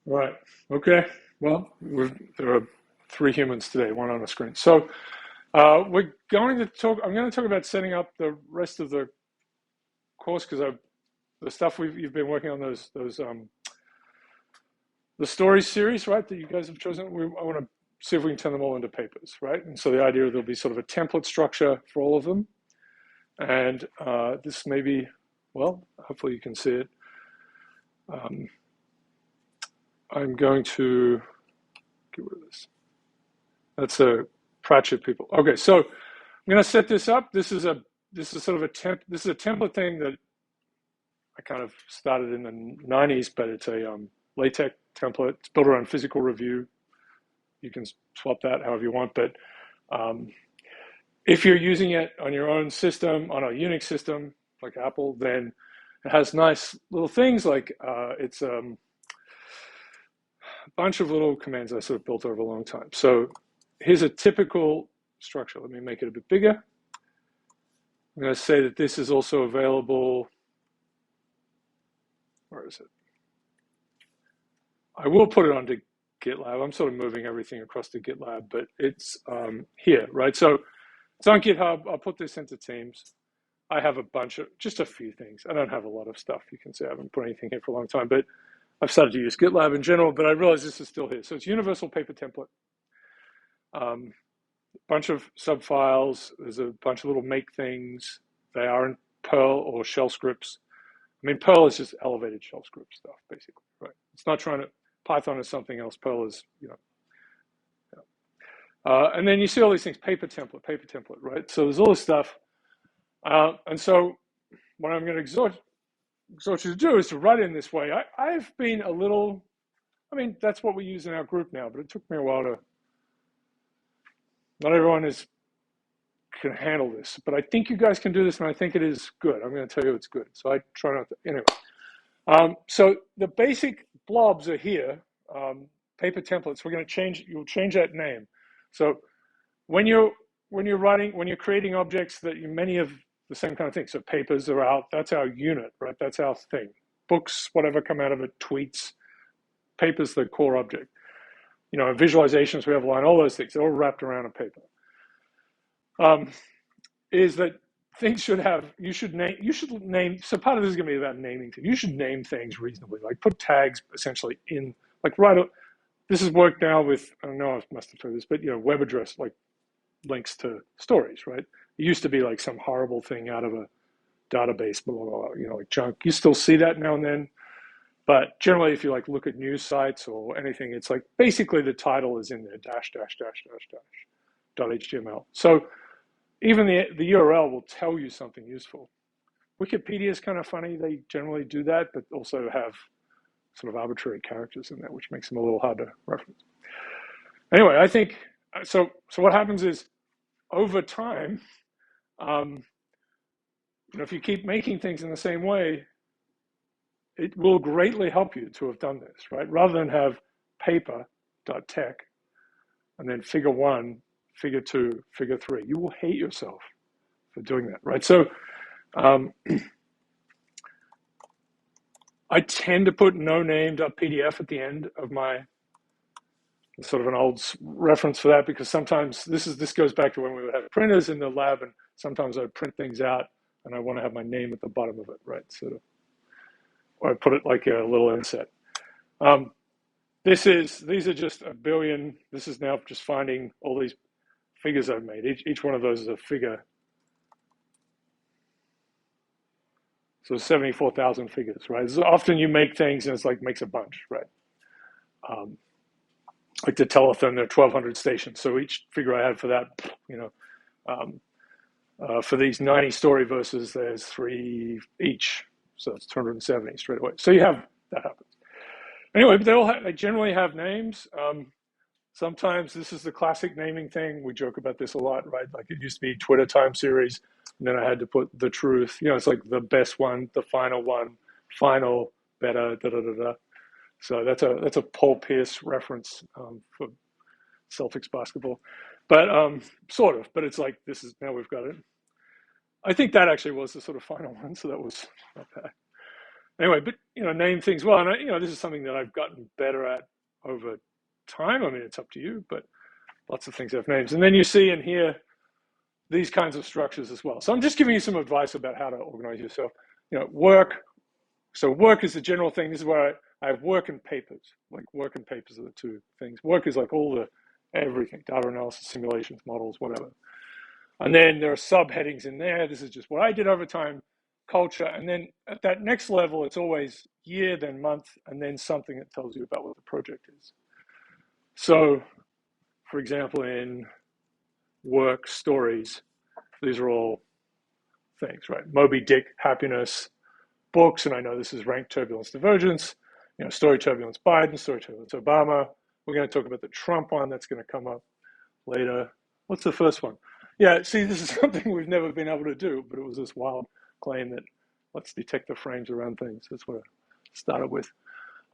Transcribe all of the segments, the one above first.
Right. Okay. Well, there are three humans today, one on the screen. So we're going to talk. I'm going to talk about setting up the rest of the course because the stuff you've been working on those the stories series, right? That you guys have chosen. I want to see if we can turn them all into papers, right? And so the idea there'll be sort of a template structure for all of them, and this may be, well, hopefully you can see it. I'm going to get rid of this. That's a Pratchett people. Okay, so I'm going to set this up. This is sort of a template thing that I kind of started in the 90s, but it's a LaTeX template. It's built around physical review. You can swap that however you want, but if you're using it on your own system, on a Unix system like Apple, then it has nice little things like it's a bunch of little commands I sort of built over a long time. So here's a typical structure. Let me make it a bit bigger. I'm going to say that this is also available. Where is it? I will put it onto GitLab. I'm sort of moving everything across to GitLab, but it's here, right? So it's on GitHub. I'll put this into Teams. I have just a few things. I don't have a lot of stuff. You can see I haven't put anything here for a long time, but I've started to use GitLab in general, but I realize this is still here. So it's universal paper template. Bunch of subfiles. There's a bunch of little make things. They are in Perl or shell scripts. I mean, Perl is just elevated shell script stuff, basically, right? It's not trying to, Python is something else. Perl is, and then you see all these things, paper template, right? So there's all this stuff. And so what I'm going to exhort you to do is to write it in this way. I've been a little, I mean, that's what we use in our group now, but it took me a while to, not everyone can handle this, but I think you guys can do this, and I think it is good. I'm going to tell you it's good. So I try not to, anyway. So the basic blobs are here, paper templates. We're going to change, you'll change that name. So when you're creating objects that many of the same kind of thing. So papers are out, that's our unit, right? That's our thing. Books, whatever come out of it, tweets, papers, the core object. Visualizations, we have line, all those things, they're all wrapped around a paper. Is that things should name, so part of this is going to be about naming things. You should name things reasonably, like put tags essentially in, like this is work now with, I don't know, I must have told this, but web address, like links to stories, right? It used to be like some horrible thing out of a database, blah, blah, blah, like junk. You still see that now and then, but generally if you like look at news sites or anything, it's like basically the title is in there, .html. So even the URL will tell you something useful. Wikipedia is kind of funny. They generally do that, but also have sort of arbitrary characters in there, which makes them a little hard to reference. Anyway, I think, so what happens is over time, if you keep making things in the same way, it will greatly help you to have done this, right? Rather than have paper.tech and then figure 1, figure 2, figure 3. You will hate yourself for doing that, right? So I tend to put no name.pdf at the end of my, sort of an old reference for that, because sometimes this goes back to when we would have printers in the lab, and sometimes I would print things out and I want to have my name at the bottom of it, right? Or I put it like a little inset. These are just a billion. This is now just finding all these figures I've made. Each one of those is a figure. So 74,000 figures, right? So often you make things and it's like makes a bunch, right? Like the telephone, there are 1,200 stations. So each figure I had for that, for these 90 story verses, there's 3 each. So it's 270 straight away. So you have, that happens. Anyway, but they generally have names. Sometimes this is the classic naming thing. We joke about this a lot, right? Like it used to be Twitter time series, and then I had to put the truth. It's like the best one, the final one, final, better, da da da da. So that's a Paul Pierce reference for Celtics basketball, but sort of. But it's like now we've got it. I think that actually was the sort of final one, so that was not bad. anyway, but name things well, and this is something that I've gotten better at over time. I mean, it's up to you, but lots of things have names. And then you see in here these kinds of structures as well. So I'm just giving you some advice about how to organize yourself. Work. So work is the general thing. This is where I have work and papers. Like work and papers are the two things. Work is like everything, data analysis, simulations, models, whatever. And then there are subheadings in there. This is just what I did over time, culture. And then at that next level, it's always year, then month, and then something that tells you about what the project is. So, for example, in work stories, these are all things, right? Moby Dick, happiness, books, and I know this is rank turbulence divergence, story turbulence Biden, story turbulence Obama. We're going to talk about the Trump one that's going to come up later. What's the first one? Yeah, see, this is something we've never been able to do, but it was this wild claim that let's detect the frames around things. That's what I started with.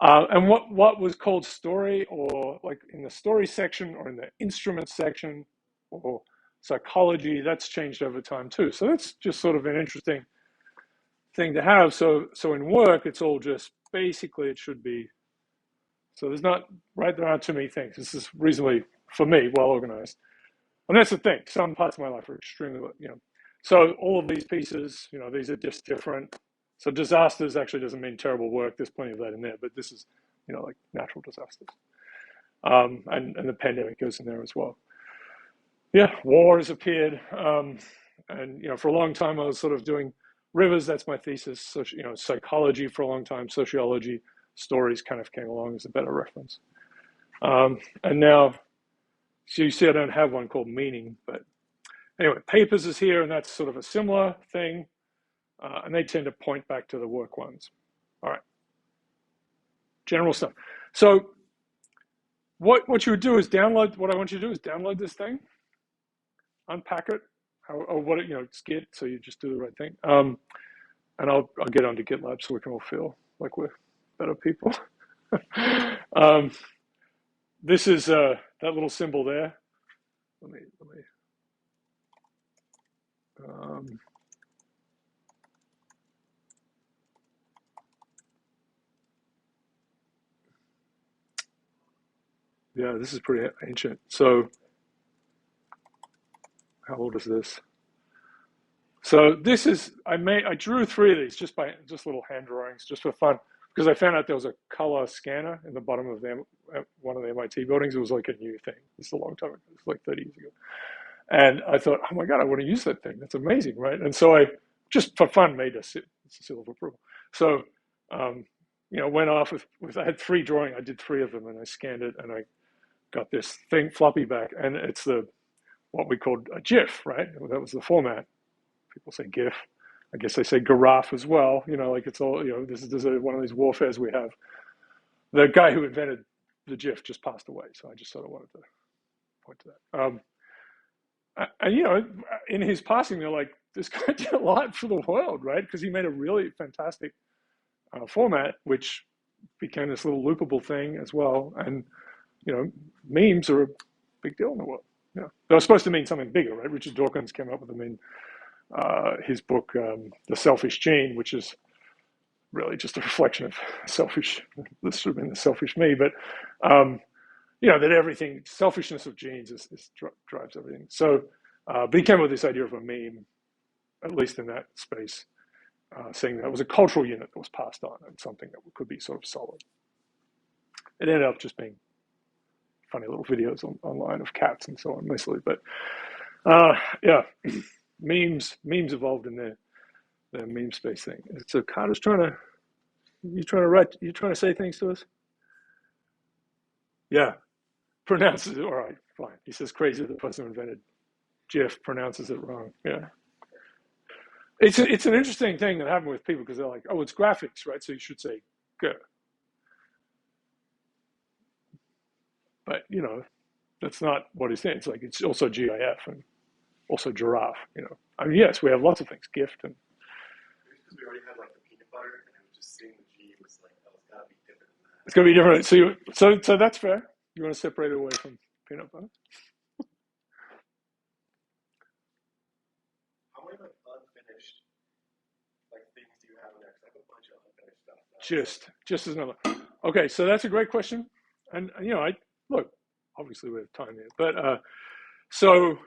And what was called story, or like in the story section or in the instrument section or psychology, that's changed over time too. So that's just sort of an interesting thing to have. So in work, it's all just basically it should be. So there aren't too many things. This is reasonably, for me, well organized. And that's the thing. Some parts of my life are extremely, So all of these pieces, these are just different. So disasters actually doesn't mean terrible work. There's plenty of that in there, but this is, like natural disasters. And the pandemic goes in there as well. Yeah, war has appeared. And, for a long time, I was sort of doing rivers. That's my thesis. So, psychology for a long time, sociology, stories kind of came along as a better reference. And now, so you see, I don't have one called meaning, but anyway, papers is here, and that's sort of a similar thing, and they tend to point back to the work ones. All right, general stuff. So what you would do is download. What I want you to do is download this thing, unpack it, or what it's Git, so you just do the right thing. And I'll get onto GitLab so we can all feel like we're better people. This is that little symbol there. Let me. Yeah, this is pretty ancient. So, how old is this? So this is I drew 3 of these just little hand drawings, just for fun, because I found out there was a color scanner in the bottom of one of the MIT buildings. It was like a new thing. This is a long time ago. It was like 30 years ago. And I thought, oh my God, I want to use that thing. That's amazing, right? And so I just for fun made a seal of approval. So went off with I had 3 drawings. I did 3 of them, and I scanned it, and I got this thing floppy back, and it's what we called a GIF, right? That was the format. People say GIF. I guess they say giraffe as well. Like it's all, this is one of these warfares we have. The guy who invented the GIF just passed away, so I just sort of wanted to point to that. And in his passing, they're like, this guy did a lot for the world, right? Because he made a really fantastic format, which became this little loopable thing as well. And memes are a big deal in the world. Yeah, they were supposed to mean something bigger, right? Richard Dawkins came up with them in his book, The Selfish Gene, which is really just a reflection of this should have been the selfish me, but that everything, selfishness of genes drives everything. So, but he came up with this idea of a meme, at least in that space, saying that it was a cultural unit that was passed on and something that could be sort of solid. It ended up just being funny little videos online of cats and so on, mostly. But yeah, memes evolved in the meme space thing. So Carter's trying to say things to us? Yeah, pronounces it, all right, fine. He says crazy the person who invented GIF pronounces it wrong. Yeah. It's an interesting thing that happened with people because they're like, oh, it's graphics, right? So you should say good. But, that's not what he's saying. It's like, it's also GIF and also giraffe, I mean, yes, we have lots of things, gift and. Because we already had like the peanut butter and it was just seeing the G was like, that was gotta be different than that. It's going to be different. So that's fair. You want to separate it away from peanut butter? How many like unfinished like things do you have in there? Because I have a bunch of unfinished stuff. just as another. Okay, so that's a great question, and look, obviously we have time here, but so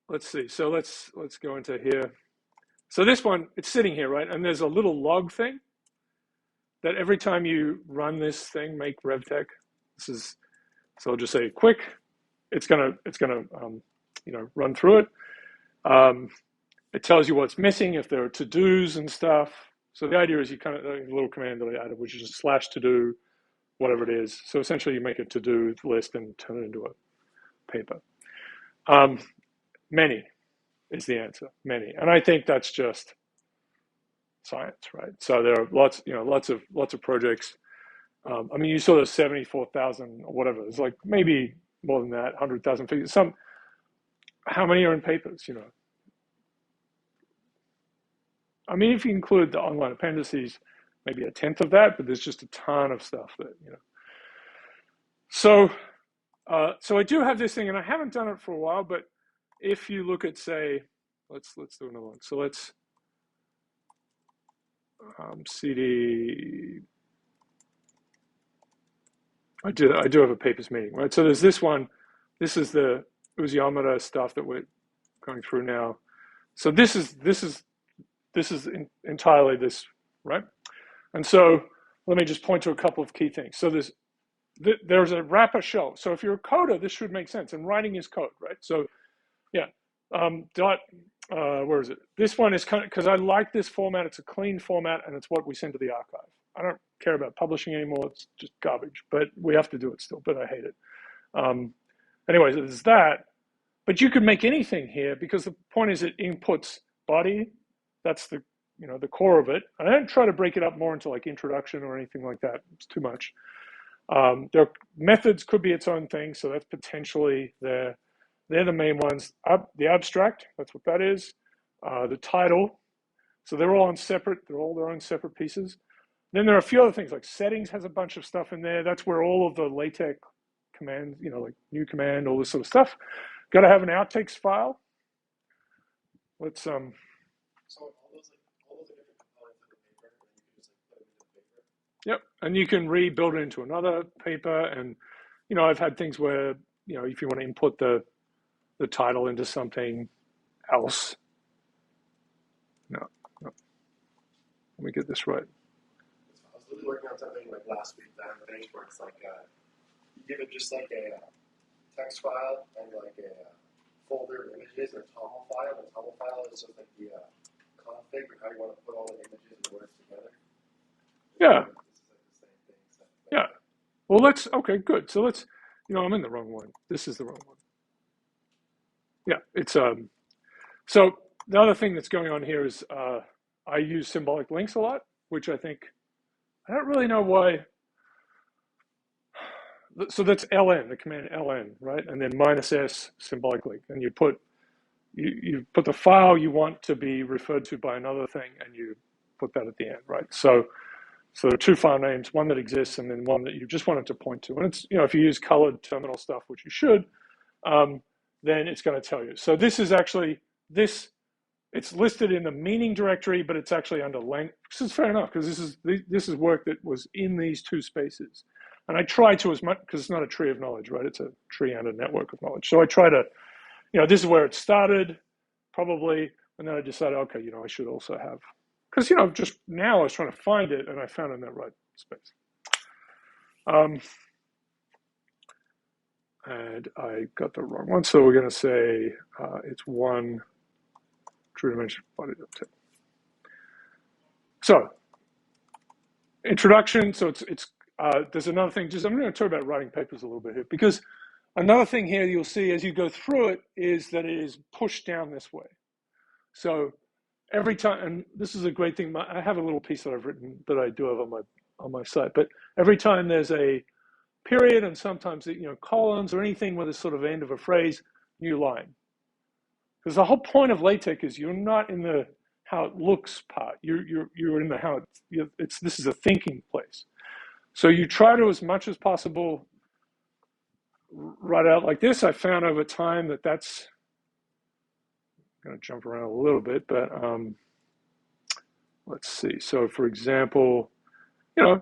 let's see. So let's go into here. So this one, it's sitting here, right? And there's a little log thing that every time you run this thing, make Revtech. So I'll just say quick. It's gonna run through it. It tells you what's missing, if there are to-dos and stuff. So the idea is you kind of a little command that I added, which is just /to-do, whatever it is. So essentially you make a to-do list and turn it into a paper. Many is the answer, many. And I think that's just science, right? So there are lots of projects. I mean, you saw the 74,000 or whatever. It's like maybe more than that, 100,000 figures. How many are in papers, I mean, if you include the online appendices, maybe a tenth of that, but there's just a ton of stuff that, So I do have this thing, and I haven't done it for a while, but if you look at, say, let's do another one. So let's CD. I do have a papers meeting, right? So there's this one. This is the Uziometer stuff that we're going through now. So this is entirely this, right? And so let me just point to a couple of key things. So there's a wrapper shell. So if you're a coder, this should make sense. And writing is code, right? So yeah, where is it? This one is kind of, because I like this format. It's a clean format, and it's what we send to the archive. I don't care about publishing anymore. It's just garbage, but we have to do it still, but I hate it. Anyway, so there's that. But you could make anything here, because the point is it inputs body. That's the core of it. I don't try to break it up more into like introduction or anything like that. It's too much. Methods could be its own thing, so that's potentially they're the main ones. The abstract, that's what that is. The title, so they're all their own separate pieces. Then there are a few other things, like settings has a bunch of stuff in there. That's where all of the LaTeX commands, like new command, all this sort of stuff. Got to have an outtakes file. Let's So all those different components of the paper, and you can just put them into the paper. Yep, and you can rebuild it into another paper. And I've had things where if you want to input the title into something else. No. Let me get this right. I was literally working on something like last week that I finished, where it's like you give it just like a text file and like a folder of images and a TOML file. The TOML file is just like the config or how you want to put all the images and words together. Yeah. This is like the same thing. So Yeah. Well, okay, good. So let's, I'm in the wrong one. This is the wrong one. Yeah, it's, so the other thing that's going on here is I use symbolic links a lot, which I don't really know why. So that's ln, the command ln, right? And then -s symbolic link. And you put the file you want to be referred to by another thing, and you put that at the end, right? So there are two file names, one that exists and then one that you just want it to point to. And it's, if you use colored terminal stuff, which you should, then it's going to tell you. So this is actually, it's listed in the meaning directory, but it's actually under language. This is fair enough, because this is work that was in these two spaces. And I try to, as much, because it's not a tree of knowledge, right? It's a tree and a network of knowledge. So I try to, this is where it started, probably, and then I decided, okay, I should also have, because, just now I was trying to find it, and I found it in that right space. And I got the wrong one, so we're going to say it's one true dimension body dovetail. So, introduction. So it's there's another thing. I'm going to talk about writing papers a little bit here, because another thing here you'll see as you go through it is that it is pushed down this way. So every time, and this is a great thing. I have a little piece that I've written that I do have on my site. But every time there's a period, and sometimes colons or anything with a sort of end of a phrase, new line. Because the whole point of LaTeX is you're not in the how it looks part. You're in the how it's. This is a thinking place. So you try to, as much as possible, write out like this. I found over time that's. I'm going to jump around a little bit, but let's see. So, for example,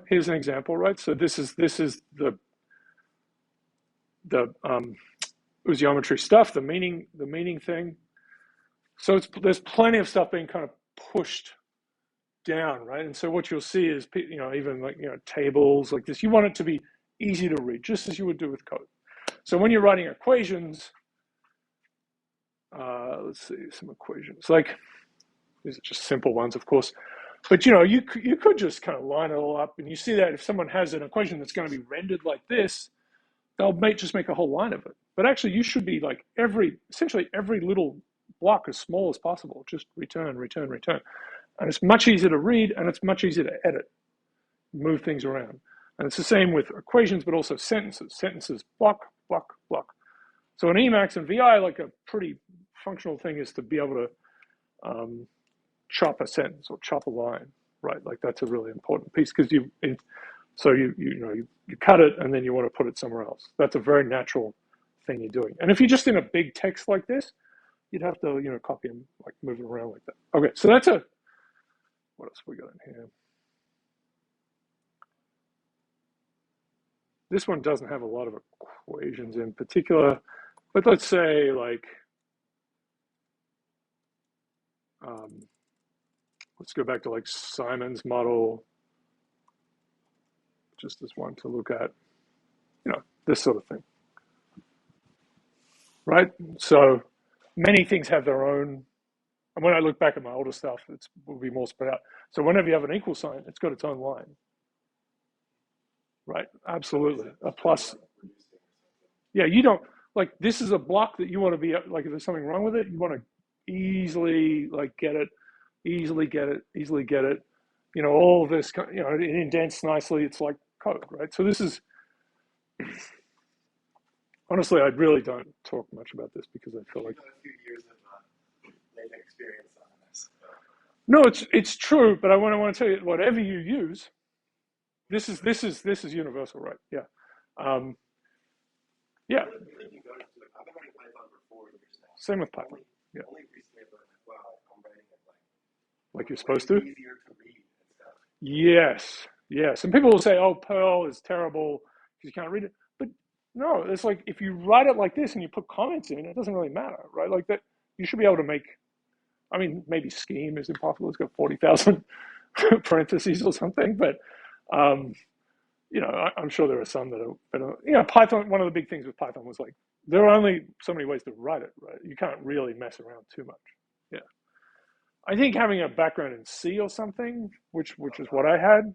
here's an example, right? So this is the Uziometry stuff, the meaning thing. So there's plenty of stuff being kind of pushed down, right? And so what you'll see is, even like, tables like this, you want it to be easy to read, just as you would do with code. So when you're writing equations, let's see, some equations, like these are just simple ones, of course, but you could just kind of line it all up, and you see that if someone has an equation that's going to be rendered like this, they'll just make a whole line of it. But actually, you should be like essentially every little block as small as possible, just return, return, return. And it's much easier to read, and it's much easier to edit, move things around. And it's the same with equations, but also sentences. Sentences, block, block, block. So in Emacs and VI, like a pretty functional thing is to be able to chop a sentence or chop a line, right? Like that's a really important piece, because you cut it and then you want to put it somewhere else. That's a very natural thing you're doing. And if you're just in a big text like this, you'd have to copy and like move it around like that. Okay, so that's what else we got in here? This one doesn't have a lot of equations in particular, but let's say like, let's go back to like Simon's model, just as one to look at, this sort of thing, right? So many things have their own, and when I look back at my older stuff, it will be more spread out. So whenever you have an equal sign, it's got its own line, right? Absolutely. A plus. Yeah, you don't, like, this is a block that you want to be, like, if there's something wrong with it, you want to easily, like, get it, easily get it, easily get it. All of this, it indents nicely. It's like code, right? So this is, honestly, I really don't talk much about this because I feel like a few years of LaTeX experience on this. No, it's true, but I want to tell you, whatever you use, this is universal, right? Yeah, yeah. I've been writing Python for 4 years now. Same with Python. Yeah. Only recently I've learned, wow, I'm writing it like you're supposed to. Easier to read and stuff. Yes. And people will say, "Oh, Perl is terrible because you can't read it." But no, it's like if you write it like this and you put comments in, it doesn't really matter, right? Like that, you should be able to make. I mean, maybe scheme is impossible. It's got 40,000 parentheses or something, but I'm sure there are some that are. Python. One of the big things with Python was like there are only so many ways to write it, right? You can't really mess around too much. Yeah, I think having a background in C or something, which is what I had.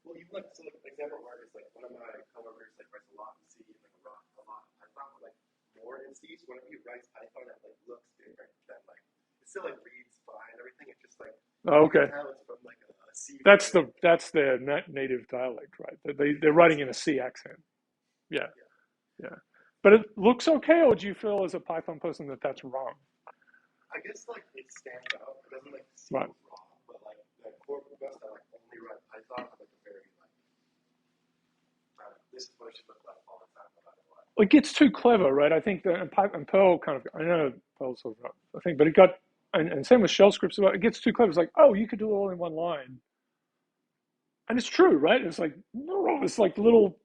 Well, you like so like example where it's like one of my coworkers like writes a lot in C, like a lot in Python, but like more in C. So whenever he writes Python, it like looks different than like it still like reads fine. Everything it's just like okay. It's from like a C. That's their native dialect, right? They're writing in a C accent. Yeah. But it looks okay, or do you feel as a Python person that that's wrong? I guess like it stands out. It doesn't like seem Right. wrong, but like the core programs that like only write Python are like a very like this is what it should look like all the time, no matter what. It gets too clever, right? I think that and Perl kind of, I know Perl's sort of, I think, but it got, and same with shell scripts, it gets too clever. It's like, oh, you could do it all in one line. And it's true, right? It's like, no, it's like little,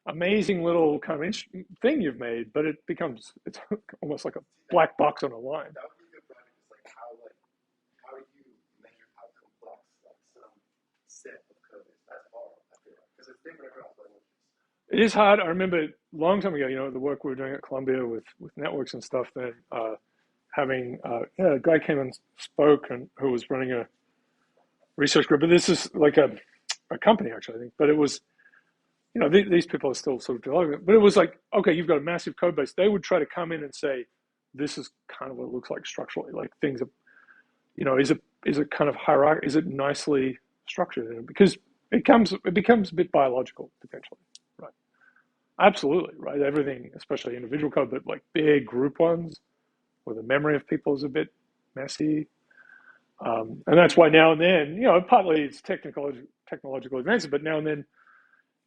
amazing little kind of thing you've made, but it's almost like a black box on a line. That would be a good project. Is like how do you measure how complex like some set of code is? That's hard, I feel like, because it's different across languages. It is hard. I remember a long time ago, the work we were doing at Columbia with networks and stuff, then having a guy came and spoke and who was running a research group, but this is like a company actually, I think, but it was, these people are still sort of developing, but it was like, okay, you've got a massive code base. They would try to come in and say, this is kind of what it looks like structurally, like things are, is it kind of hierarchical? Is it nicely structured? Because it becomes a bit biological potentially, right? Absolutely, right? Everything, especially individual code, but like big group ones where the memory of people is a bit messy. And that's why now and then, partly it's technological advances, but now and then,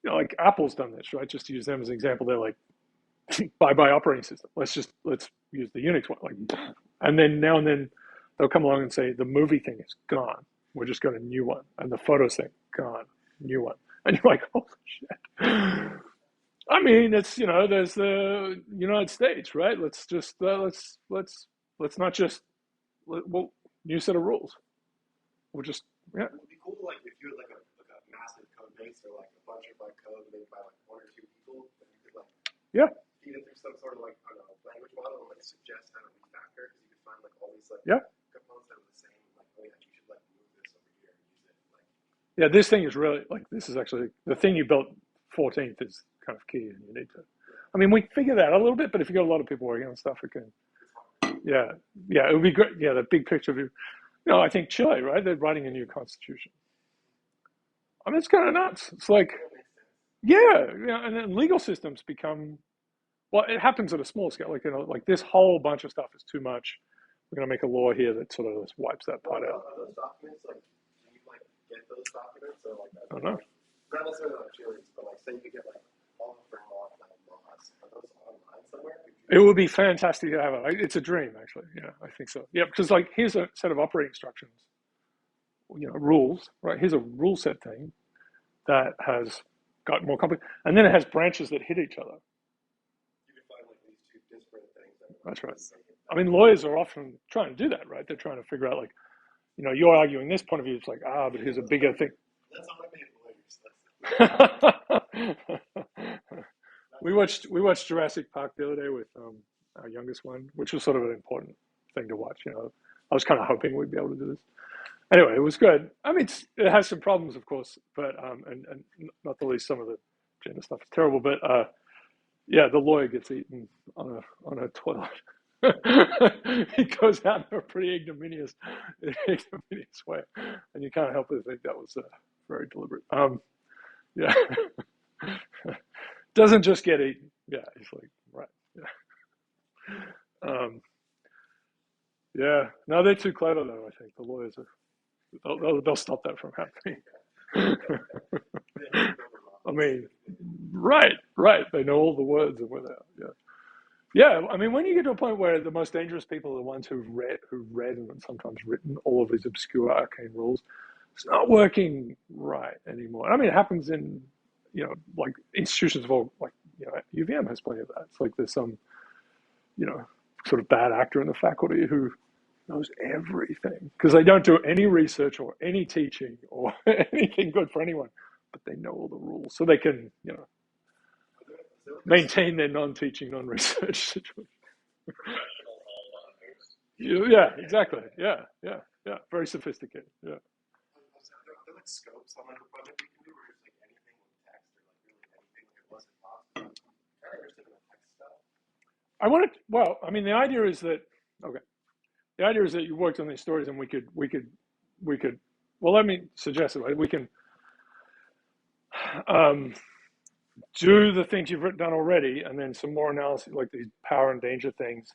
like Apple's done this, right? Just to use them as an example, they're like, bye operating system. Let's use the Unix one, like, and then now and then they'll come along and say the movie thing is gone. We just got a new one, and the photos thing gone, new one, and you're like, holy shit. I mean, it's there's the United States, right? Let's just let's not just well, new set of rules. We'll just It would be cool to if you had like a massive code base or like a bunch of code made by one or two people, and you could yeah. feed it through some sort of I don't know, language model and suggest how to refactor, because you could find all these Yeah. components that are the same, oh yeah, you should move this over here and use it. Yeah, this thing is really this is actually the thing you built 14th is kind of key, and you need to. I mean, we figured that out a little bit, but if you got a lot of people working on stuff, it can. Yeah, it would be great. Yeah, the big picture view. I think Chile, right? They're writing a new constitution. I mean, it's kind of nuts. It's and then legal systems become. Well, it happens at a small scale. Like this whole bunch of stuff is too much. We're going to make a law here that sort of wipes that part out. Are those documents can you get those documents or I don't know. Not necessarily Chile's, but say you could get all the framework laws. Are those online somewhere? It would be fantastic to have it. It's a dream, actually. Yeah, I think so. Yeah, because here's a set of operating instructions, rules, right? Here's a rule set thing that has got more complex, and then it has branches that hit each other. You can find these two disparate things. That's right. I mean, lawyers are often trying to do that, right? They're trying to figure out you're arguing this point of view. It's but here's a bigger thing. That's how I made lawyers. We watched Jurassic Park the other day with our youngest one, which was sort of an important thing to watch. I was kind of hoping we'd be able to do this. Anyway, it was good. I mean, it has some problems, of course, but and not the least, some of the gender stuff is terrible. But yeah, the lawyer gets eaten on a toilet. He goes out in a pretty ignominious way, and you can't help but think that was very deliberate. Yeah. Doesn't just get eaten. Yeah, it's right. Yeah. Yeah. No, they're too clever though. I think the lawyers they'll stop that from happening. I mean, right. They know all the words and where they are. Yeah. Yeah. I mean, when you get to a point where the most dangerous people are the ones who've read and sometimes written all of these obscure arcane rules, it's not working right anymore. I mean, it happens in institutions of all, UVM has plenty of that. It's there's some, sort of bad actor in the faculty who knows everything because they don't do any research or any teaching or anything good for anyone, but they know all the rules, so they can, maintain their non-teaching, non-research situation. Yeah, exactly. Yeah. Very sophisticated. Yeah. Are there scopes on the project we can do where it's anything with text or really anything it wasn't possible? I'm kind of interested in the text stuff. I mean, the idea is that you worked on these stories and we could, well, let me suggest it, right? We can do the things you've done already and then some more analysis, like these power and danger things,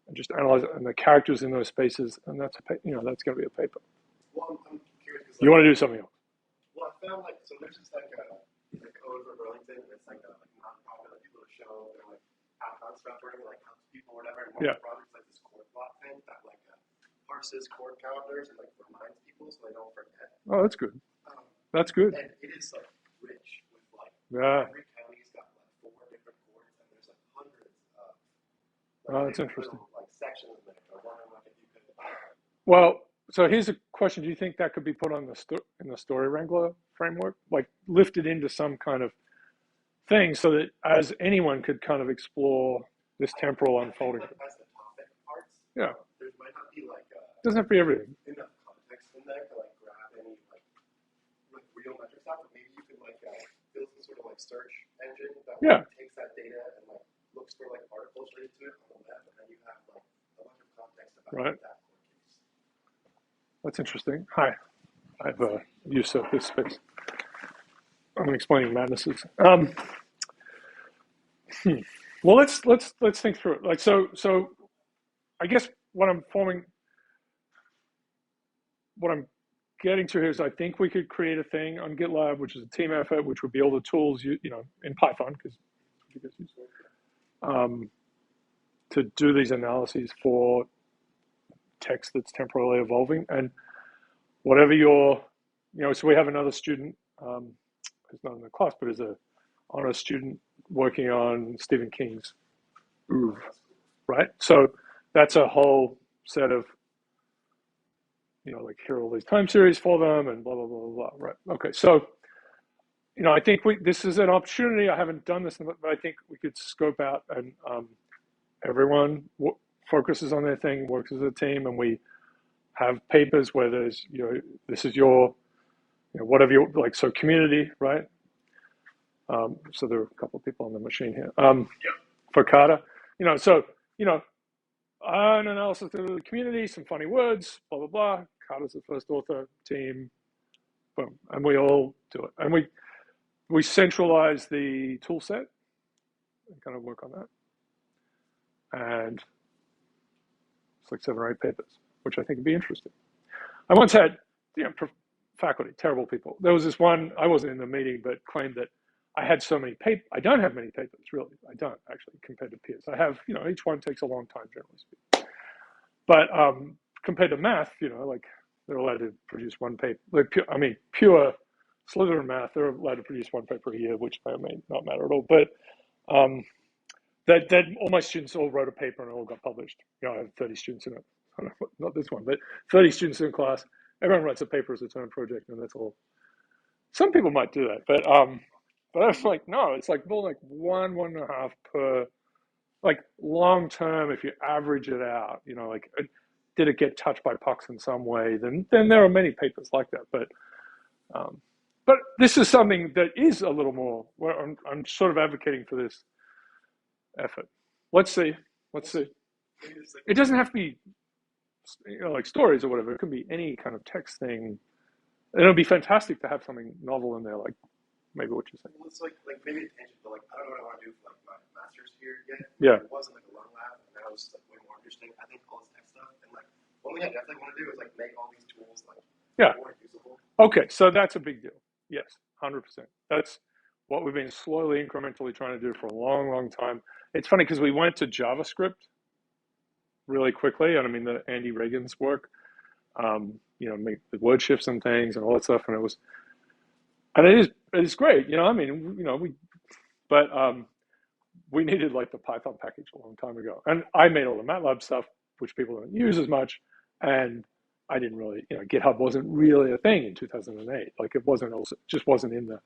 and just analyze it and the characters in those spaces, and that's that's going to be a paper. Well, I'm curious. You want to do something else? Well, I found so there's just a code for Burlington. It's a nonprofit that people to show and outbound stuff where it helps people or whatever. And one of the projects this court block thing that parses court calendars and reminds people so they don't forget. Oh, that's good. That's good. And it is rich with every county's got 4 different courts and there's hundreds of that's interesting. Sections of it. I wonder if you could. Well, so here's a question: do you think that could be put on in the Story Wrangler framework, lifted into some kind of thing, so that as anyone could kind of explore this temporal unfolding? As the topic parts. Yeah. There might not be doesn't have to be everything. Enough context in there to grab any real metric stuff, but maybe you could build some sort of search engine that takes that data and looks for articles related to it on the web, and then you have a bunch of context about that court case. That's interesting. Hi, I've usurped this space. I'm explaining madnesses. Well, let's think through it. So, I guess what I'm getting to here is I think we could create a thing on GitLab, which is a team effort, which would be all the tools in Python to do these analyses for text that's temporarily evolving. And whatever your, so we have another student who's not in the class, but is a honor student working on Stephen King's oeuvre, right? So that's a whole set of, like here are all these time series for them and blah, blah, blah, blah, right? Okay, so, I think this is an opportunity. I haven't done this, but I think we could scope out and everyone focuses on their thing, works as a team, and we have papers where there's, this is your, whatever you like, so community, right? So there are a couple of people on the machine here. For Carter, so, an analysis of the community, some funny words, blah, blah, blah. Carter's the first author, team, boom. And we all do it. And we centralize the tool set and kind of work on that. And it's like 7 or 8 papers, which I think would be interesting. I once had, faculty, terrible people. There was this one, I wasn't in the meeting, but claimed that I had so many papers. I don't have many papers, really. I don't, actually, compared to peers. I have, each one takes a long time, generally speaking. But compared to math, like they're allowed to produce one paper. Like pure Slytherin math, they're allowed to produce one paper a year, which may or may not matter at all. But that all my students all wrote a paper and it all got published. I have 30 students in it. Not this one, but 30 students in class. Everyone writes a paper as its own project, and that's all. Some people might do that, but I was like, no, it's like more like 1.5 per, like long term. If you average it out, like did it get touched by pucks in some way? Then there are many papers like that, but this is something that is a little more. Where I'm sort of advocating for this effort. Let's see. It doesn't have to be, like stories or whatever. It could be any kind of text thing. And it'll be fantastic to have something novel in there, like maybe what you're saying. Well, it's like maybe a tangent, but I don't know what I want to do for my master's here yet. Yeah. It wasn't like a long lab, and that was way more interesting. I think all this tech stuff, and one thing I definitely want to do is make all these tools more usable. Okay, so that's a big deal. Yes, 100%. That's what we've been slowly, incrementally trying to do for a long, long time. It's funny because we went to JavaScript really quickly, and I mean the Andy Reagan's work, make the word shifts and things and all that stuff, and it is great, we needed like the Python package a long time ago, and I made all the MATLAB stuff, which people don't use as much, and I didn't really, GitHub wasn't really a thing in 2008. Like it just wasn't in there.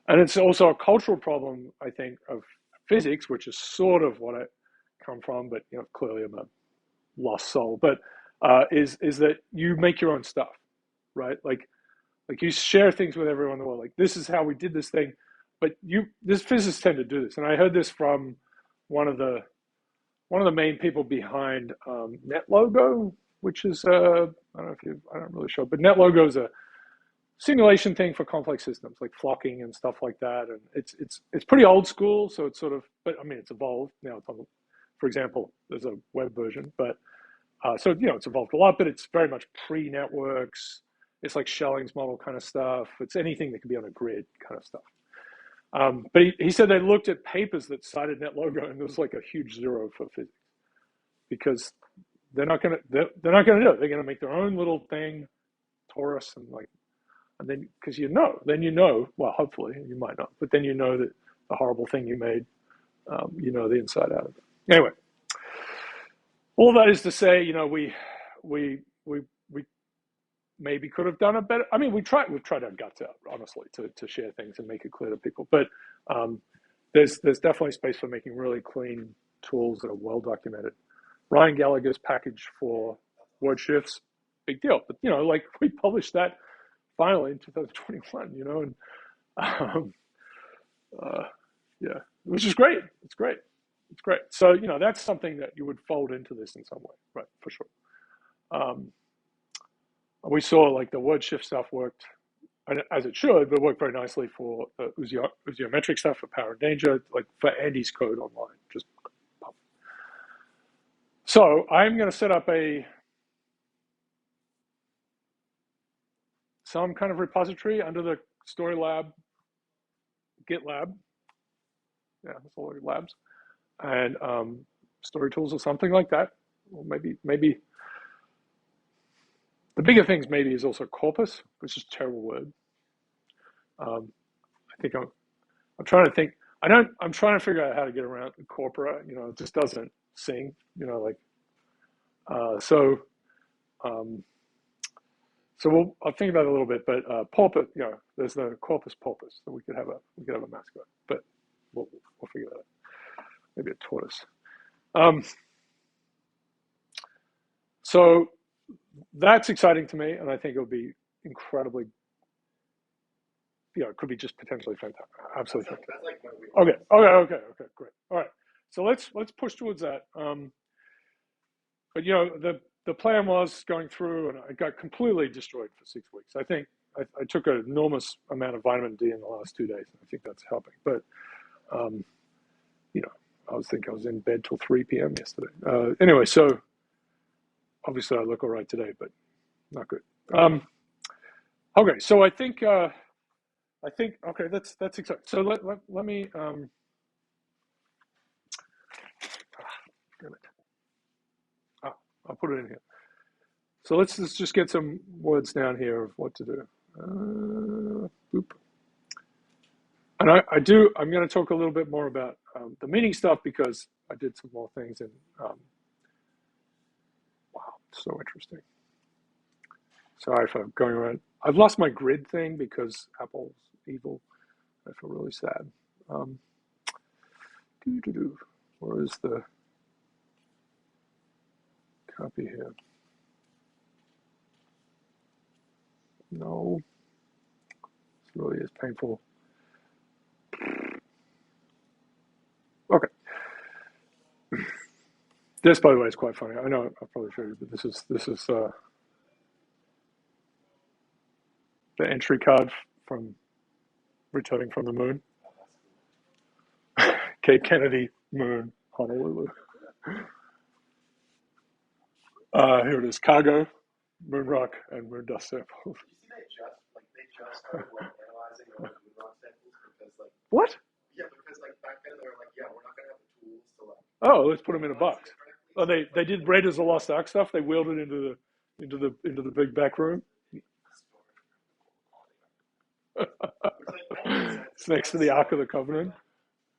And it's also a cultural problem, I think, of physics, which is sort of what I come from, but clearly I'm a lost soul. But is that you make your own stuff, right? Like you share things with everyone in the world. Like this is how we did this thing, but this physicists tend to do this, and I heard this from one of the main people behind NetLogo, which is I'm not really sure, but NetLogo is a simulation thing for complex systems like flocking and stuff like that, and it's pretty old school. So it's sort of, but I mean it's evolved now. It's on, for example, there's a web version, but so it's evolved a lot, but it's very much pre-networks. It's like Schelling's model kind of stuff. It's anything that can be on a grid kind of stuff. But he said they looked at papers that cited NetLogo, and there was like a huge zero for physics because they're not gonna do it. They're gonna make their own little thing, torus, and then because well, hopefully you might not, but then that the horrible thing you made, the inside out of it. Anyway, all that is to say, we maybe could have done a better. I mean, we've tried our guts out, honestly, to share things and make it clear to people. But there's definitely space for making really clean tools that are well documented. Ryan Gallagher's package for word shifts, big deal. But we published that finally in 2021. And which is great. It's great. So that's something that you would fold into this in some way, right? For sure. We saw like the word shift stuff worked as it should, but worked very nicely for the Uziometric stuff for power and danger, like for Andy's code online. Just pop. So I'm going to set up some kind of repository under the Story Lab, GitLab. Yeah, that's all the labs, and Story Tools or something like that. Or maybe The bigger things maybe is also corpus, which is a terrible word. I think I'm trying to think. I'm trying to figure out how to get around corpora. It just doesn't sing. So. So I'll think about it a little bit, but pulpit, there's the corpus pulpus, so we could have a mascot, but we'll figure that out. Maybe a tortoise. So that's exciting to me, and I think it'll be incredibly, it could be just potentially fantastic, absolutely fantastic. Okay, great. All right, so let's push towards that. But the plan was going through, and I got completely destroyed for 6 weeks. I think I took an enormous amount of vitamin D in the last 2 days. I think that's helping. But I was in bed till 3 p.m. yesterday. Anyway, so obviously I look all right today, but not good. Okay, so I think okay, that's exciting. So let me damn it. I'll put it in here. So let's just get some words down here of what to do. And I'm going to talk a little bit more about the meaning stuff because I did some more things and wow, so interesting. Sorry if I'm going around. I've lost my grid thing because Apple's evil. I feel really sad. Where is the copy here? No, this really is painful. Okay. This, by the way, is quite funny. I know I'll probably show you, but this is the entry card from returning from the moon. Cape Kennedy, moon, Honolulu. Here it is: cargo, moon rock, and moon dust samples. You see, they just started analyzing all the moon rock samples because what? Yeah, because back then they were we're not gonna have the tools to Oh, let's put them in a box. Oh, they did Raiders of the Lost Ark stuff. They wheeled it into the big back room. It's next to the Ark of the Covenant.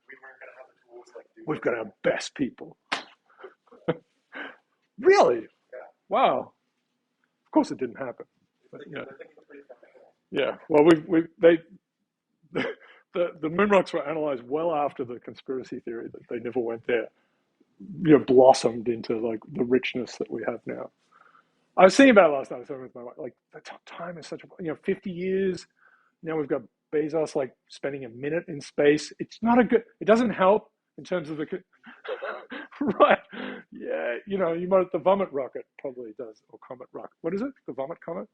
We weren't gonna have the tools We've got our best people. Really? Yeah. Wow. Of course, it didn't happen. But, yeah. Well, the moon rocks were analyzed well after the conspiracy theory that they never went there. Blossomed into the richness that we have now. I was thinking about it last night. I was talking with my wife. The time is such a 50 years. Now we've got Bezos spending a minute in space. It's not a good. It doesn't help in terms of the right. Yeah, you might the vomit rocket probably does, or comet rocket. What is it? The vomit comet?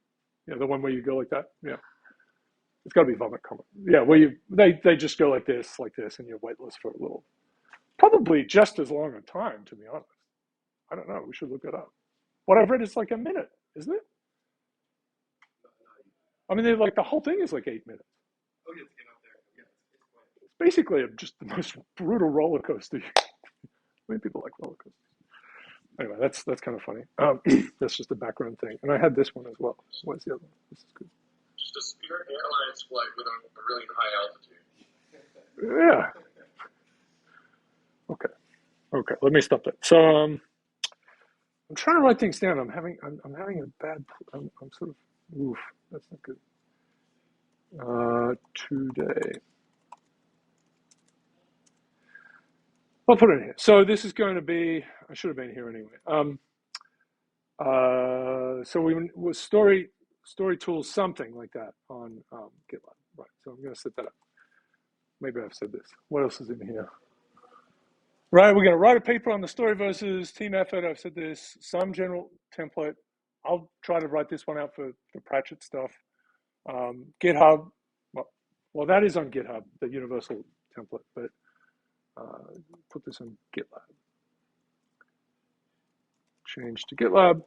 The one where you go like that. Yeah, it's got to be vomit comet. Yeah, where they just go like this, and you're weightless for a little. Probably just as long a time, to be honest. I don't know. We should look it up. What I've read is a minute, isn't it? I mean, the whole thing is 8 minutes. Oh, yeah, to get up there. Yeah, it's basically just the most brutal roller coaster. Many people like roller coasters. Anyway, that's kind of funny. That's just a background thing. And I had this one as well. What's the other one? This is good. Just a Spirit Airlines flight with a really high altitude. Yeah. Okay. Let me stop that. So I'm trying to write things down. I'm having a bad. I'm sort of. Oof. That's not good. Today. I'll put it in here. So this is going to be. I should have been here anyway. So we was story tools, something like that on GitLab. Right. So I'm going to set that up. Maybe I've said this. What else is in here? Right, we're going to write a paper on the story versus team effort. I've said this, some general template. I'll try to write this one out for the Pratchett stuff. GitHub, well, that is on GitHub, the universal template, but put this on GitLab. Change to GitLab.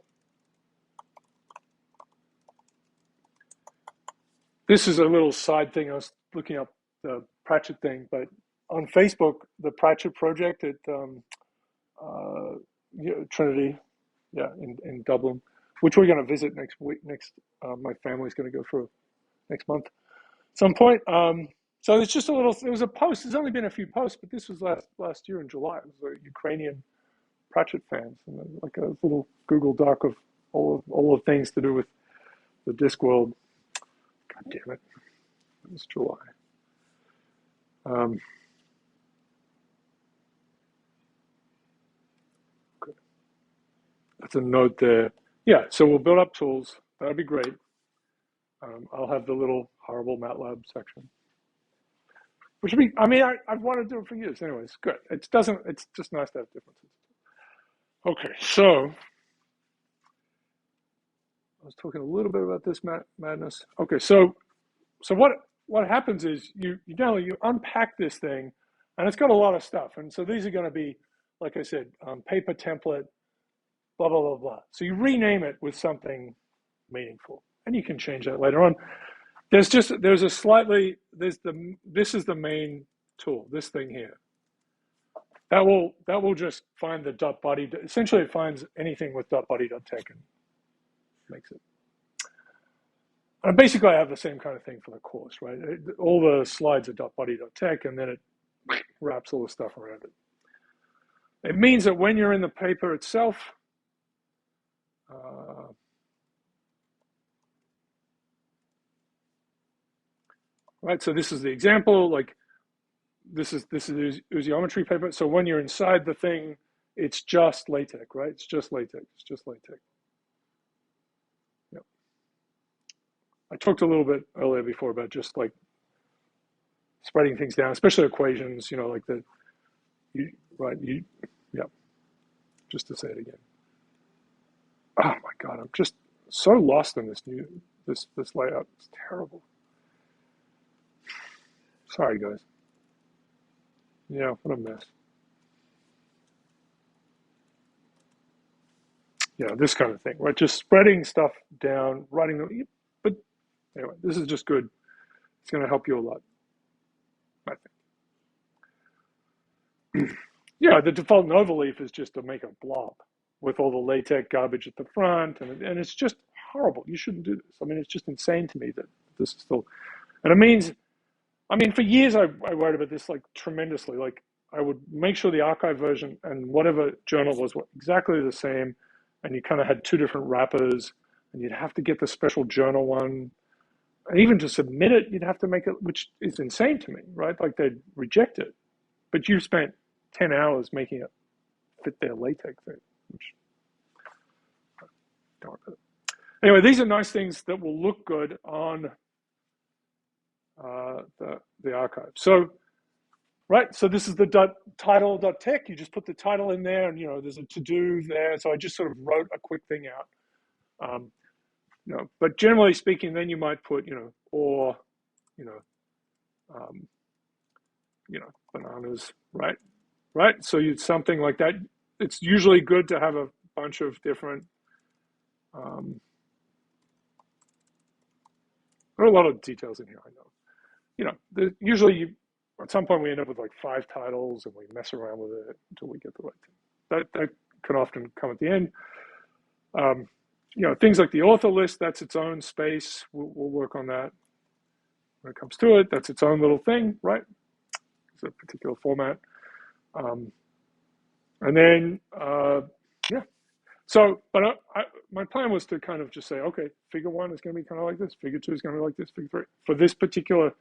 This is a little side thing. I was looking up the Pratchett thing, but on Facebook, the Pratchett project at Trinity, in Dublin, which we're going to visit next week. My family's going to go for next month at some point. So it's just a little. There was a post. There's only been a few posts, but this was last year in July. It was a Ukrainian Pratchett fans, and like a little Google Doc of all the things to do with the Discworld. God damn it! It was July. Okay. That's a note there. Yeah, so we'll build up tools. That'd be great. I'll have the little horrible MATLAB section, which would be. I mean, I've wanted to do it for years. Anyways, good. It's just nice to have differences. Okay, so I was talking a little bit about this madness. Okay, so what happens is you unpack this thing, and it's got a lot of stuff. And so these are going to be, like I said, paper template, blah blah blah blah. So you rename it with something meaningful, and you can change that later on. This is the main tool. This thing here. That will just find the .body. Essentially, it finds anything with .body.tech and makes it. And basically, I have the same kind of thing for the course, right? All the slides are .body.tech, and then it wraps all the stuff around it. It means that when you're in the paper itself, right? So this is the example. Like this is Uziometry paper. So when you're inside the thing, it's just LaTeX, right? It's just LaTeX. It's just LaTeX. Yep. I talked a little bit earlier before about just like spreading things down, especially equations. Like yeah. Just to say it again. Oh my God, I'm just so lost in this layout. It's terrible. Sorry, guys. Yeah, what a mess. Yeah, this kind of thing, right? Just spreading stuff down, writing them. But anyway, this is just good. It's going to help you a lot, I think. Yeah, the default overleaf is just to make a blob with all the LaTeX garbage at the front, and it's just horrible. You shouldn't do this. I mean, it's just insane to me that this is still, and it means, I mean, for years I worried about this like tremendously. Like I would make sure the archive version and whatever journal was exactly the same, and you kind of had two different wrappers, and you'd have to get the special journal one, and even to submit it, you'd have to make it, which is insane to me, right? Like they'd reject it, but you spent 10 hours making it fit their LaTeX thing, which don't worry about it. Anyway, these are nice things that will look good on the archive. So, right, so this is the title.tech. You just put the title in there, and there's a to-do there. So I just sort of wrote a quick thing out. But generally speaking, then you might put, or, bananas, right? Right. So you'd something like that. It's usually good to have a bunch of different. There are a lot of details in here, I know. Usually at some point we end up with like 5 titles, and we mess around with it until we get the right thing. That can often come at the end. Things like the author list, that's its own space. We'll work on that when it comes to it. That's its own little thing, right? It's a particular format. And then, yeah. So, but my plan was to kind of just say, okay, figure 1 is going to be kind of like this. Figure 2 is going to be like this. Figure 3. For this particular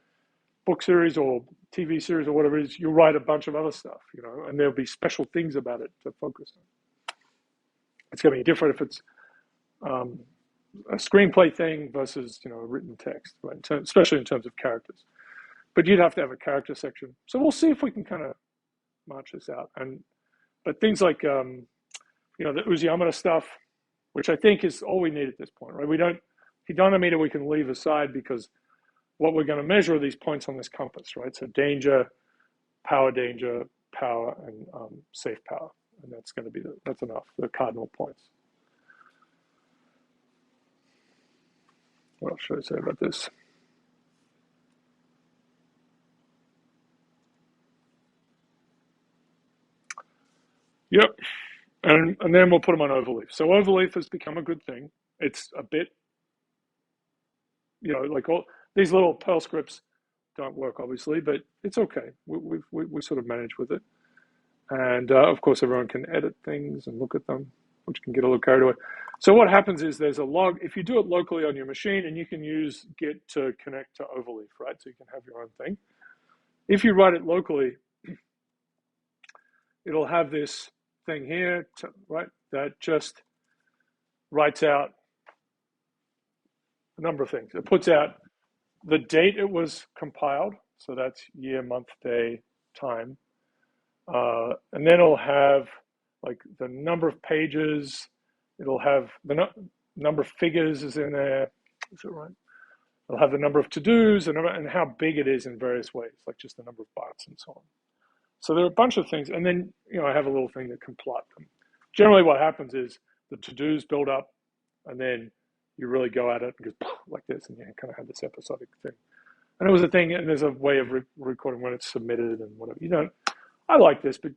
book series or TV series or whatever it is, you'll write a bunch of other stuff, and there'll be special things about it to focus on. It's going to be different if it's a screenplay thing versus, written text, right? Especially in terms of characters. But you'd have to have a character section. So we'll see if we can kind of march this out. But things like, the Uziometer stuff, which I think is all we need at this point, right? Hedonimeter we can leave aside, because what we're going to measure are these points on this compass, right? So danger, power, and safe power. And that's going to be that's enough, the cardinal points. What else should I say about this? Yep. And then we'll put them on overleaf. So overleaf has become a good thing. it's a bit, like all these little Perl scripts don't work, obviously, but it's okay. We sort of manage with it. And of course, everyone can edit things and look at them, which can get a little carried away. So what happens is there's a log. If you do it locally on your machine, and you can use Git to connect to overleaf, right? So you can have your own thing. If you write it locally, it'll have this thing here, right? That just writes out a number of things. It puts out the date it was compiled. So that's year, month, day, time. And then it'll have like the number of pages. It'll have the number of figures is in there. Is it right? It'll have the number of to-dos and how big it is in various ways, like just the number of bytes and so on. So there are a bunch of things. And then, I have a little thing that can plot them. Generally what happens is the to-dos build up, and then you really go at it and goes like this, and you kind of have this episodic thing. And it was a thing, and there's a way of recording when it's submitted and whatever. I like this, but you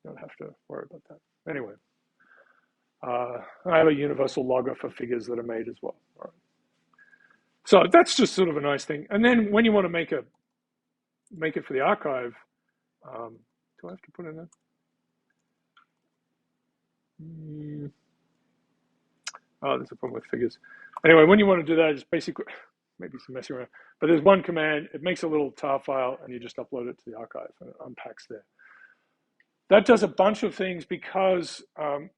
don't have to worry about that. Anyway, I have a universal logger for figures that are made as well. All right. So that's just sort of a nice thing. And then when you want to make it for the archive, do I have to put in that? Oh, there's a problem with figures. Anyway, when you want to do that, it's basically maybe some messing around. But there's one command. It makes a little tar file, and you just upload it to the archive, and it unpacks there. That does a bunch of things because, and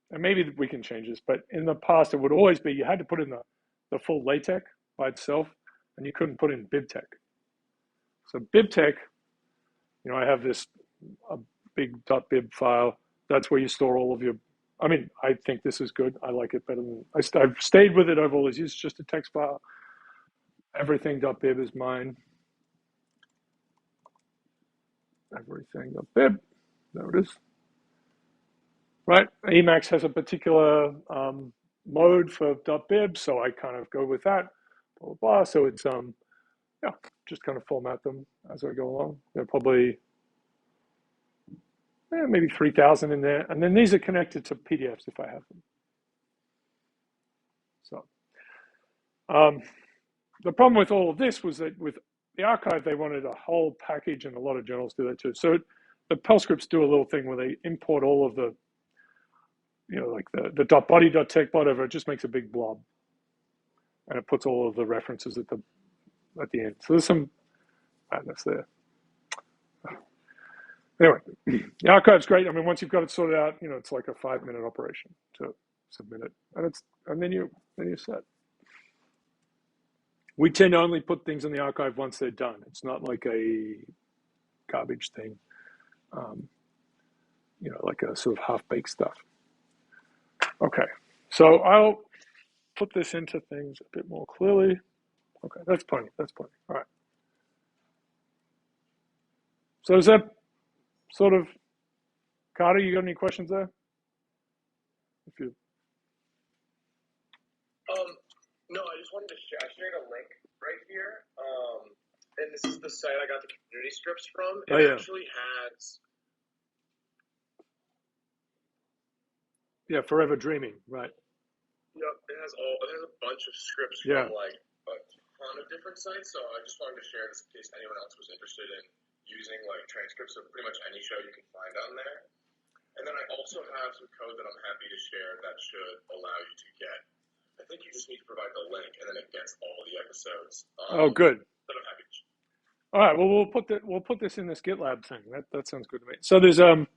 maybe we can change this, but in the past, it would always be you had to put in the full LaTeX by itself, and you couldn't put in BibTeX. So BibTeX, I have this a big .bib file. That's where you store all of your. I think this is good. I like it better than I've stayed with it over all these years. It's just a text file. Everything.bib is mine. Everything.bib. There it is. Right. Emacs has a particular mode for .bib, so I kind of go with that. Blah blah blah. So it's just kind of format them as I go along. They're probably maybe 3,000 in there, and then these are connected to PDFs if I have them. So the problem with all of this was that with the archive, they wanted a whole package, and a lot of journals do that too. So the Perl scripts do a little thing where they import all of the, like the .body, .tex, whatever. It just makes a big blob, and it puts all of the references at the end. So there's some madness there. Anyway, the archive's great. Once you've got it sorted out, it's like a 5-minute operation to submit it, and then you're set. We tend to only put things in the archive once they're done. It's not like a garbage thing, like a sort of half-baked stuff. Okay, so I'll put this into things a bit more clearly. Okay, that's plenty. All right. So is that sort of, Carter, you got any questions there? No, I just wanted to share. I shared a link right here, and this is the site I got the community scripts from. It actually has. Yeah, Forever Dreaming, right? Yep, it has a bunch of scripts from like a ton of different sites. So I just wanted to share this in case anyone else was interested in using like transcripts of pretty much any show you can find on there. And then I also have some code that I'm happy to share that should allow you to get. I think you just need to provide the link, and then it gets all the episodes. Good. That I'm happy to share. All right. Well, we'll put this in this GitLab thing. That sounds good to me. So there's right.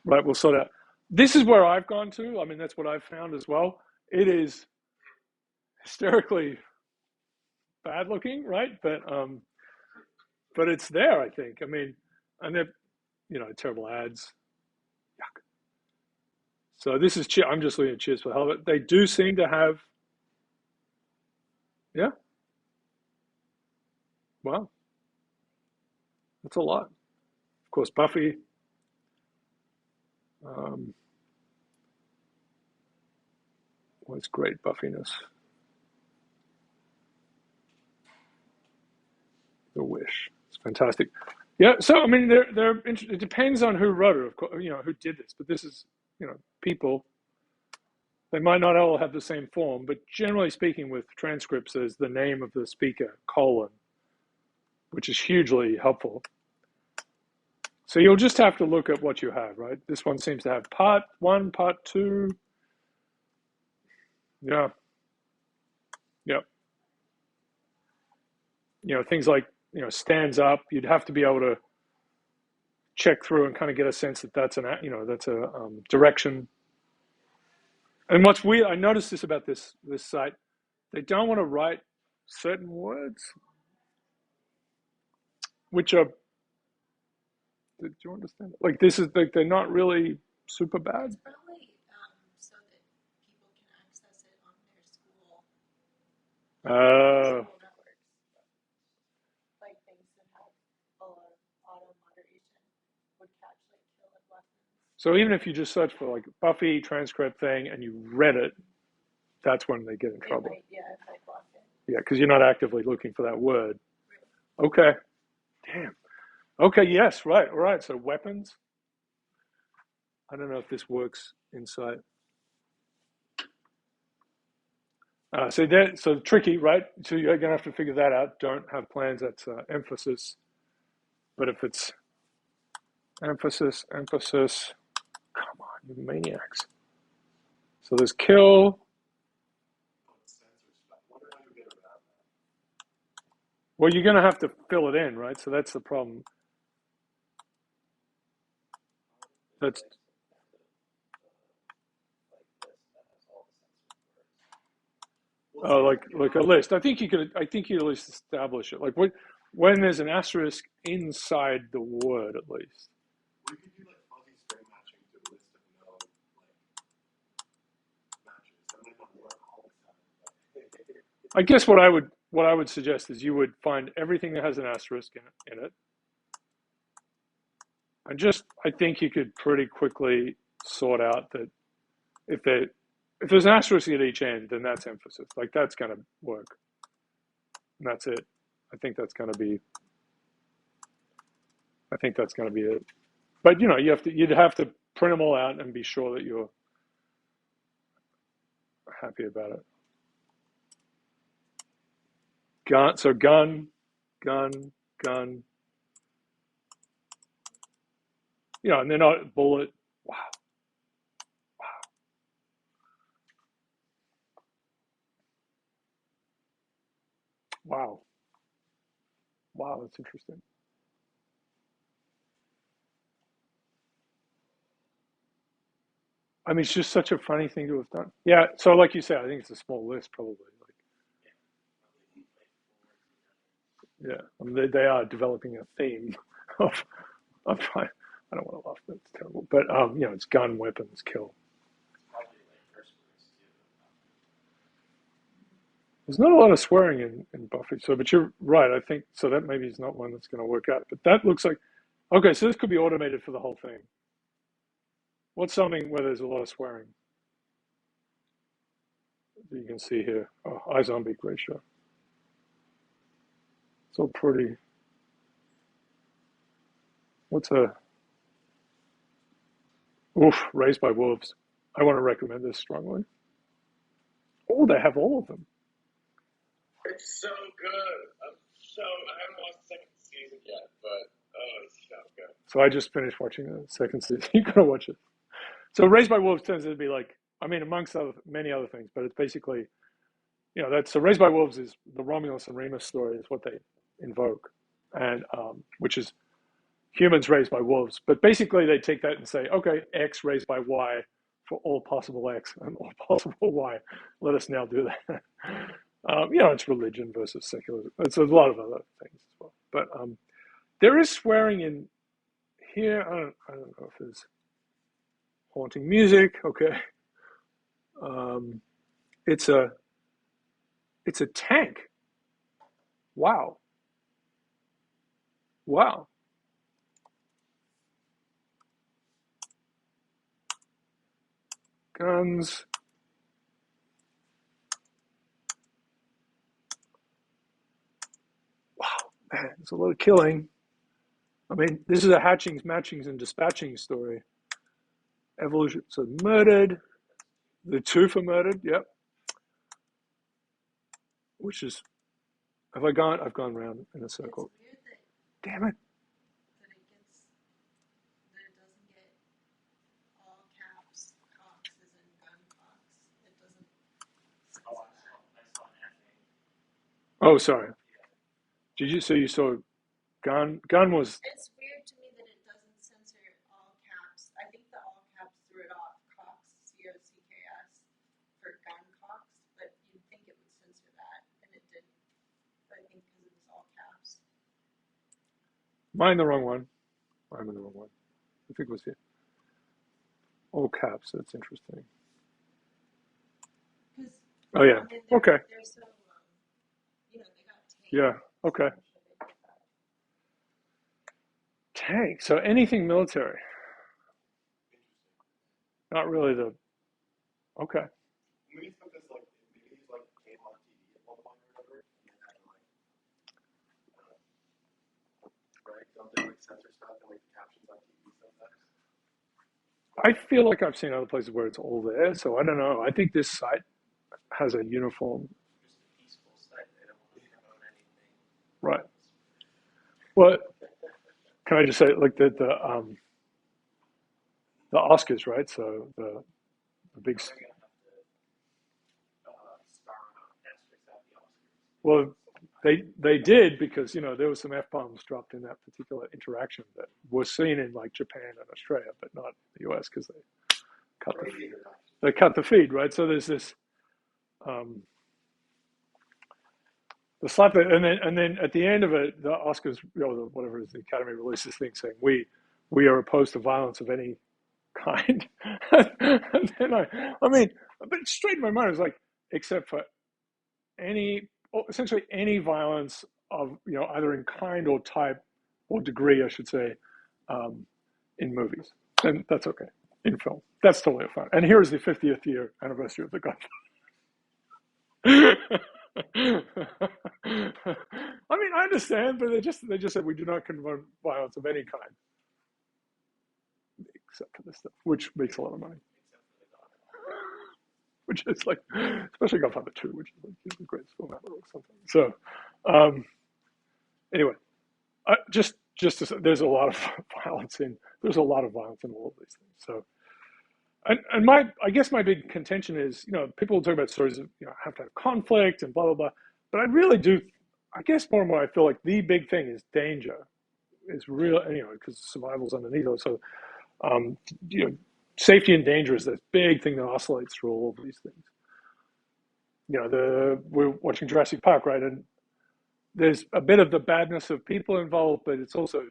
We'll sort out. This is where I've gone to. That's what I've found as well. It is hysterically bad looking, right? But it's there, I think. And they're, terrible ads. Yuck. So this is, I'm just looking at Cheers for the hell of it. They do seem to have, wow. That's a lot. Of course, Buffy. What's great Buffiness? The Wish. It's fantastic. Yeah, so it depends on who wrote it, of course, who did this. But this is, people They might not all have the same form, but generally speaking, with transcripts, there's the name of the speaker, colon, which is hugely helpful. So you'll just have to look at what you have, right? This one seems to have part 1, part 2. Yeah. Yep. Things like, stands up. You'd have to be able to check through and kind of get a sense that that's that's a direction. And what's weird, I noticed this about this site. They don't want to write certain words, which are, do you understand? Like this is like, they're not really super bad. It's probably so that people can access it on their school networks, like things that have a lot of auto moderation would catch like kill and lessons. So even if you just search for like Buffy transcript thing and you read it, that's when they get in trouble. It might block it. Yeah, because you're not actively looking for that word. Okay. Damn. Okay, yes, right, all right. So weapons. I don't know if this works inside. So tricky, right? So you're gonna have to figure that out. Don't have plans. That's emphasis. But if it's emphasis, come on, you maniacs. So there's kill. Well, you're gonna have to fill it in, right? So that's the problem. That's like a list. I think you could at least establish it. Like when there's an asterisk inside the word, at least. We could do like fuzzy string matching to a list of no matches. That might not work all the time. I guess what I would suggest is you would find everything that has an asterisk in it. And I think you could pretty quickly sort out that if there's an asterisk at each end, then that's emphasis. Like that's going to work. And that's it. I think that's going to be it. But you'd have to print them all out and be sure that you're happy about it. Gun. And they're not bullet. Wow, that's interesting. I mean, it's just such a funny thing to have done. Yeah, so like you said, I think it's a small list probably. Yeah, I mean, they are developing a theme of I don't want to laugh, that's terrible. But it's gun, weapons, kill. There's not a lot of swearing in Buffy, but you're right. I think so. That maybe is not one that's going to work out. But that looks like okay. So this could be automated for the whole thing. What's something where there's a lot of swearing? You can see here. Oh, iZombie ratio. It's all pretty. What's Raised by Wolves. I want to recommend this strongly. Oh, they have all of them. It's so good. I haven't watched the second season yet, but it's so good. So I just finished watching the second season. You gotta watch it. So Raised by Wolves tends to be like, I mean, amongst many other things, but it's basically, so Raised by Wolves is the Romulus and Remus story is what they invoke, and which is humans raised by wolves. But basically they take that and say, okay, X raised by Y for all possible X and all possible Y. Let us now do that. It's religion versus secularism. It's a lot of other things as well. But there is swearing in here. I don't know if there's haunting music. Okay. It's a tank. Wow. Guns. Wow, man, it's a lot of killing. I mean, this is a hatchings, matchings, and dispatching story. Evolution, so murdered. The two for murdered, yep. Which is, have I gone? I've gone round in a circle. It's weird that, Damn it. that it doesn't get all caps, Cox as in gun Cox. It doesn't censor Oh, I that. saw an F-name. Oh, sorry. Did you say you saw gun? Gun was, It's weird to me that it doesn't censor all caps. I think the all caps threw it off, Cox, COCKS, for gun Cox, but you'd think it would censor that, and it didn't. But I think because it was all caps. mine the wrong one. I'm in the wrong one. I think it was here. All caps, that's interesting. Because, Oh, yeah. I mean, Okay. they're so, they got tanked. Yeah. Okay. Tank. So anything military. Not really the. Okay. Maybe it's because maybe he's came on TV at one point or whatever, and then had right? Don't they censor stuff and the captions on TV sometimes? I feel like I've seen other places where it's all there, so I don't know. I think this site has a uniform. Just a peaceful site. They don't want to promote anything. Right. Well, can I just say, like the Oscars, right? So the big. They're going to have to star on asterisks at the Oscars. Well, they did because there was some F-bombs dropped in that particular interaction that was seen in like Japan and Australia, but not the US because they cut the feed, right? So there's this the slap, and then at the end of it, the Oscars, whatever it is, the Academy releases thing saying we are opposed to violence of any kind. And then I mean, but straight in my mind, it was like, except for essentially any violence of either in kind or type or degree, I should say, in movies, then that's okay. In film, that's totally fine. And here is the 50th year anniversary of the gun. I mean, I understand, but they just said we do not condone violence of any kind, except for this stuff, which makes a lot of money. Which is like, especially Godfather 2, which is like the greatest film ever or something. So, anyway, just to say, there's a lot of violence in all of these things. So, and I guess my big contention is, people talk about stories of, have to have conflict and blah, blah, blah. But I really do, I guess more and more I feel like the big thing is danger. Is real, because survival's underneath it. So, safety and danger is this big thing that oscillates through all of these things. We're watching Jurassic Park, right? And there's a bit of the badness of people involved, but it's also,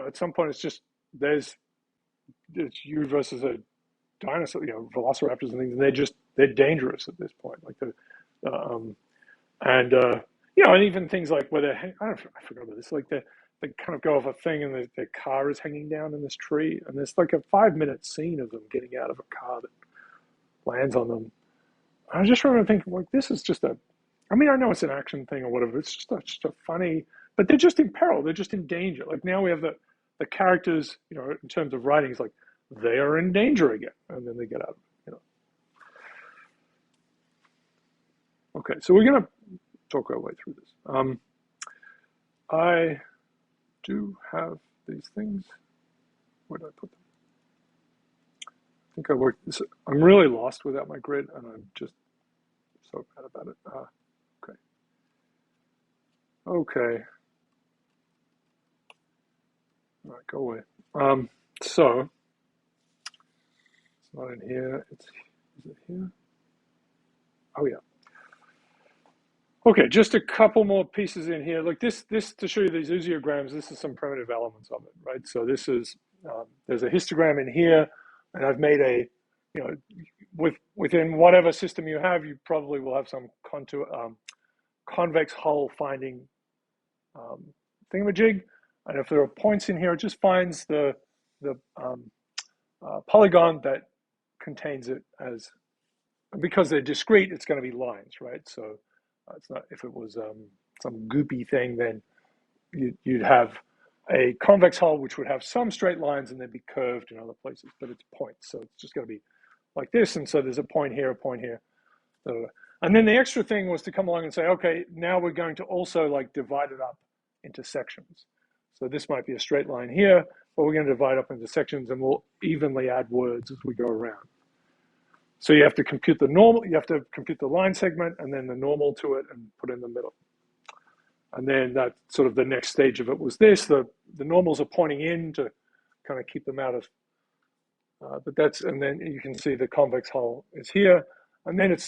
at some point it's you versus a dinosaur, velociraptors and things, and they're dangerous at this point. Like and even things like where I forgot about this, like they kind of go off a thing and their car is hanging down in this tree, and there's like a 5-minute scene of them getting out of a car that lands on them. I just remember thinking, like, this is just I know it's an action thing or whatever. It's just a funny, but they're just in peril. They're just in danger. Like now we have the characters, in terms of writing, it's like they are in danger again, and then they get out. Okay, so we're gonna talk our way through this. I do have these things. Where did I put them? I think I worked this. I'm really lost without my grid, and I'm just so bad about it. Okay. All right, go away. So it's not in here. Is it here? Oh yeah. Okay, just a couple more pieces in here. Like this to show you these Uziograms. This is some primitive elements of it, right? So this is there's a histogram in here, and I've made within whatever system you have, you probably will have some convex hull finding thingamajig, and if there are points in here, it just finds the polygon that contains it as, because they're discrete, it's going to be lines, right? So it's not, if it was some goopy thing, then you'd have a convex hull which would have some straight lines and then be curved in other places, but it's points, so it's just going to be like this, and so there's a point here, and then the extra thing was to come along and say, okay, now we're going to also like divide it up into sections. So this might be a straight line here, but we're going to divide up into sections, and we'll evenly add words as we go around. So you have to compute the normal, you have to compute the line segment and then the normal to it and put in the middle. And then that sort of the next stage of it was this, the normals are pointing in to kind of keep them out of, but that's, and then you can see the convex hull is here. And then it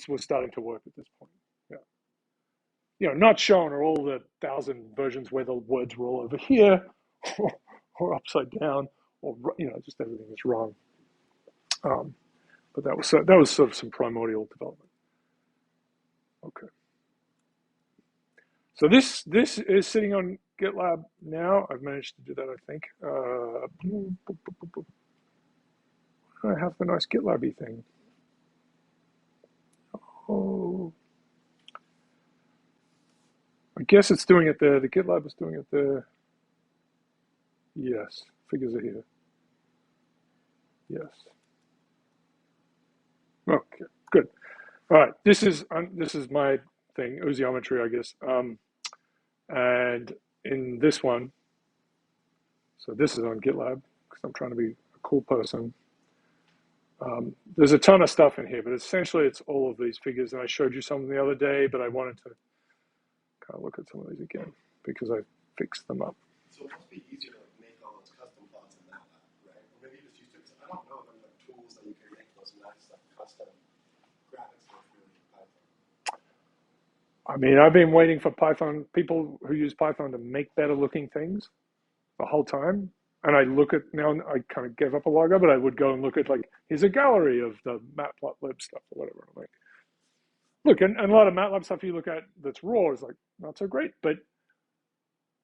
was starting to work at this point. Yeah. You know, not shown are all the 1,000 versions where the words were all over here or upside down, or, you know, just everything is wrong. But that was sort of some primordial development. Okay. So this is sitting on GitLab now. I've managed to do that, I think. I have the nice GitLab-y thing. Oh, I guess it's doing it there. The GitLab is doing it there. Yes, figures are here. Yes. Okay, good. All right, this is my thing, Uziometry, I guess. And in this one, so this is on GitLab because I'm trying to be a cool person. There's a ton of stuff in here, but essentially it's all of these figures. And I showed you some the other day, but I wanted to kind of look at some of these again because I fixed them up. So it must be easier to make all those custom plots in MATLAB, right? Or maybe you just use it, because I don't know if there are tools that you can make those nice like custom graphics with really in Python. I mean, I've been waiting for Python, people who use Python to make better looking things the whole time. And I look at, now I kind of gave up a while ago, but I would go and look at like, here's a gallery of the Matplotlib stuff or whatever. I'm like, look, and a lot of MATLAB stuff you look at that's raw is like, not so great, but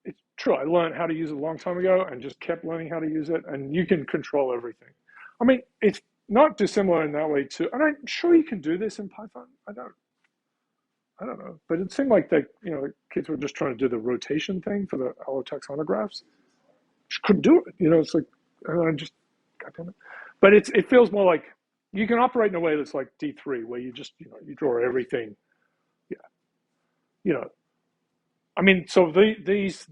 it's true. I learned how to use it a long time ago and just kept learning how to use it, and you can control everything. I mean, it's not dissimilar in that way too. And I'm sure you can do this in Python. I don't know, but it seemed like the kids were just trying to do the rotation thing for the allotaxonographs. Just couldn't do it. It's like, I just, goddamn it. But it feels more like you can operate in a way that's like D3, where you just, you draw everything. Yeah. I mean, so these,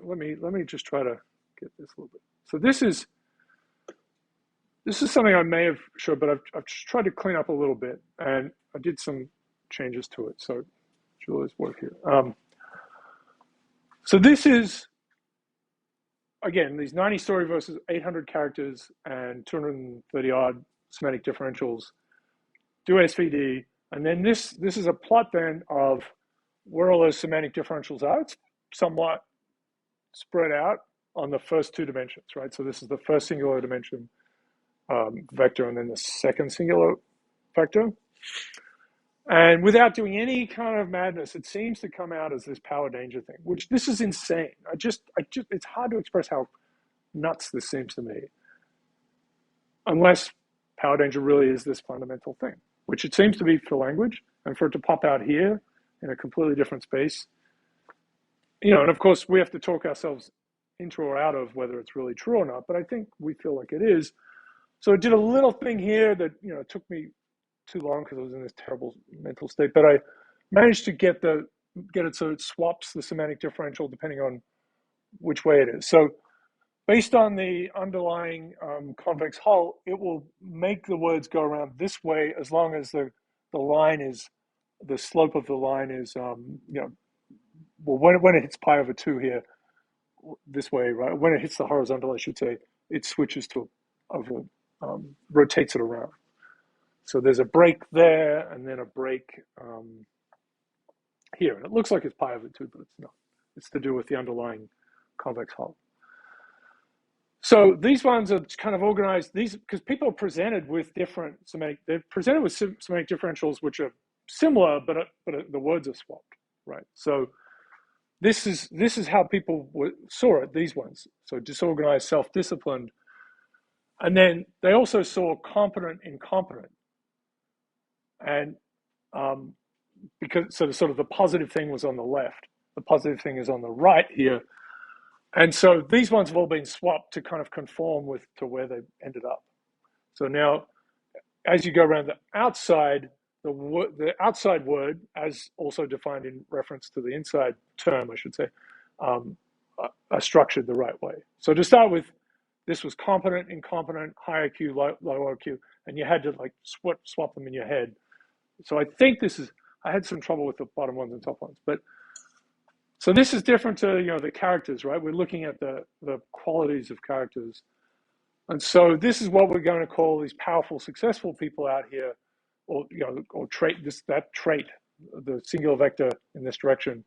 let me just try to get this a little bit. So this is something I may have showed, but I've just tried to clean up a little bit, and I did some changes to it. So Julia's work here. So this is, again, these 90 story versus 800 characters and 230 odd semantic differentials, do SVD, and then this is a plot then of where all those semantic differentials are. It's somewhat spread out on the first two dimensions, right? So this is the first singular dimension vector, and then the second singular vector. And without doing any kind of madness, it seems to come out as this power danger thing, which this is insane. It's hard to express how nuts this seems to me, unless power danger really is this fundamental thing, which it seems to be for language, and for it to pop out here in a completely different space. And of course we have to talk ourselves into or out of whether it's really true or not, but I think we feel like it is. So it did a little thing here that, it took me too long because I was in this terrible mental state, but I managed to get it so it swaps the semantic differential depending on which way it is. So based on the underlying convex hull, it will make the words go around this way as long as the line is, the slope of the line is, well, when it hits pi over 2 here, this way, right? When it hits the horizontal, I should say, it switches to rotates it around. So there's a break there, and then a break here. And it looks like it's pi over 2, but it's not. It's to do with the underlying convex hull. So these ones are kind of organized, because people are presented with they're presented with semantic differentials which are similar, but the words are swapped, right? So this is how people saw it, these ones. So disorganized, self-disciplined. And then they also saw competent, incompetent. And because so the positive thing was on the left, the positive thing is on the right here, and so these ones have all been swapped to kind of conform to where they ended up. So now as you go around the outside, the outside word, as also defined in reference to the inside term, I should say, are structured the right way. So to start with, this was competent, incompetent, high IQ, low IQ, and you had to like swap them in your head. So I think this is, I had some trouble with the bottom ones and top ones, but so this is different to the characters, right? We're looking at the qualities of characters. And so this is what we're going to call these powerful, successful people out here, or that trait, the singular vector in this direction.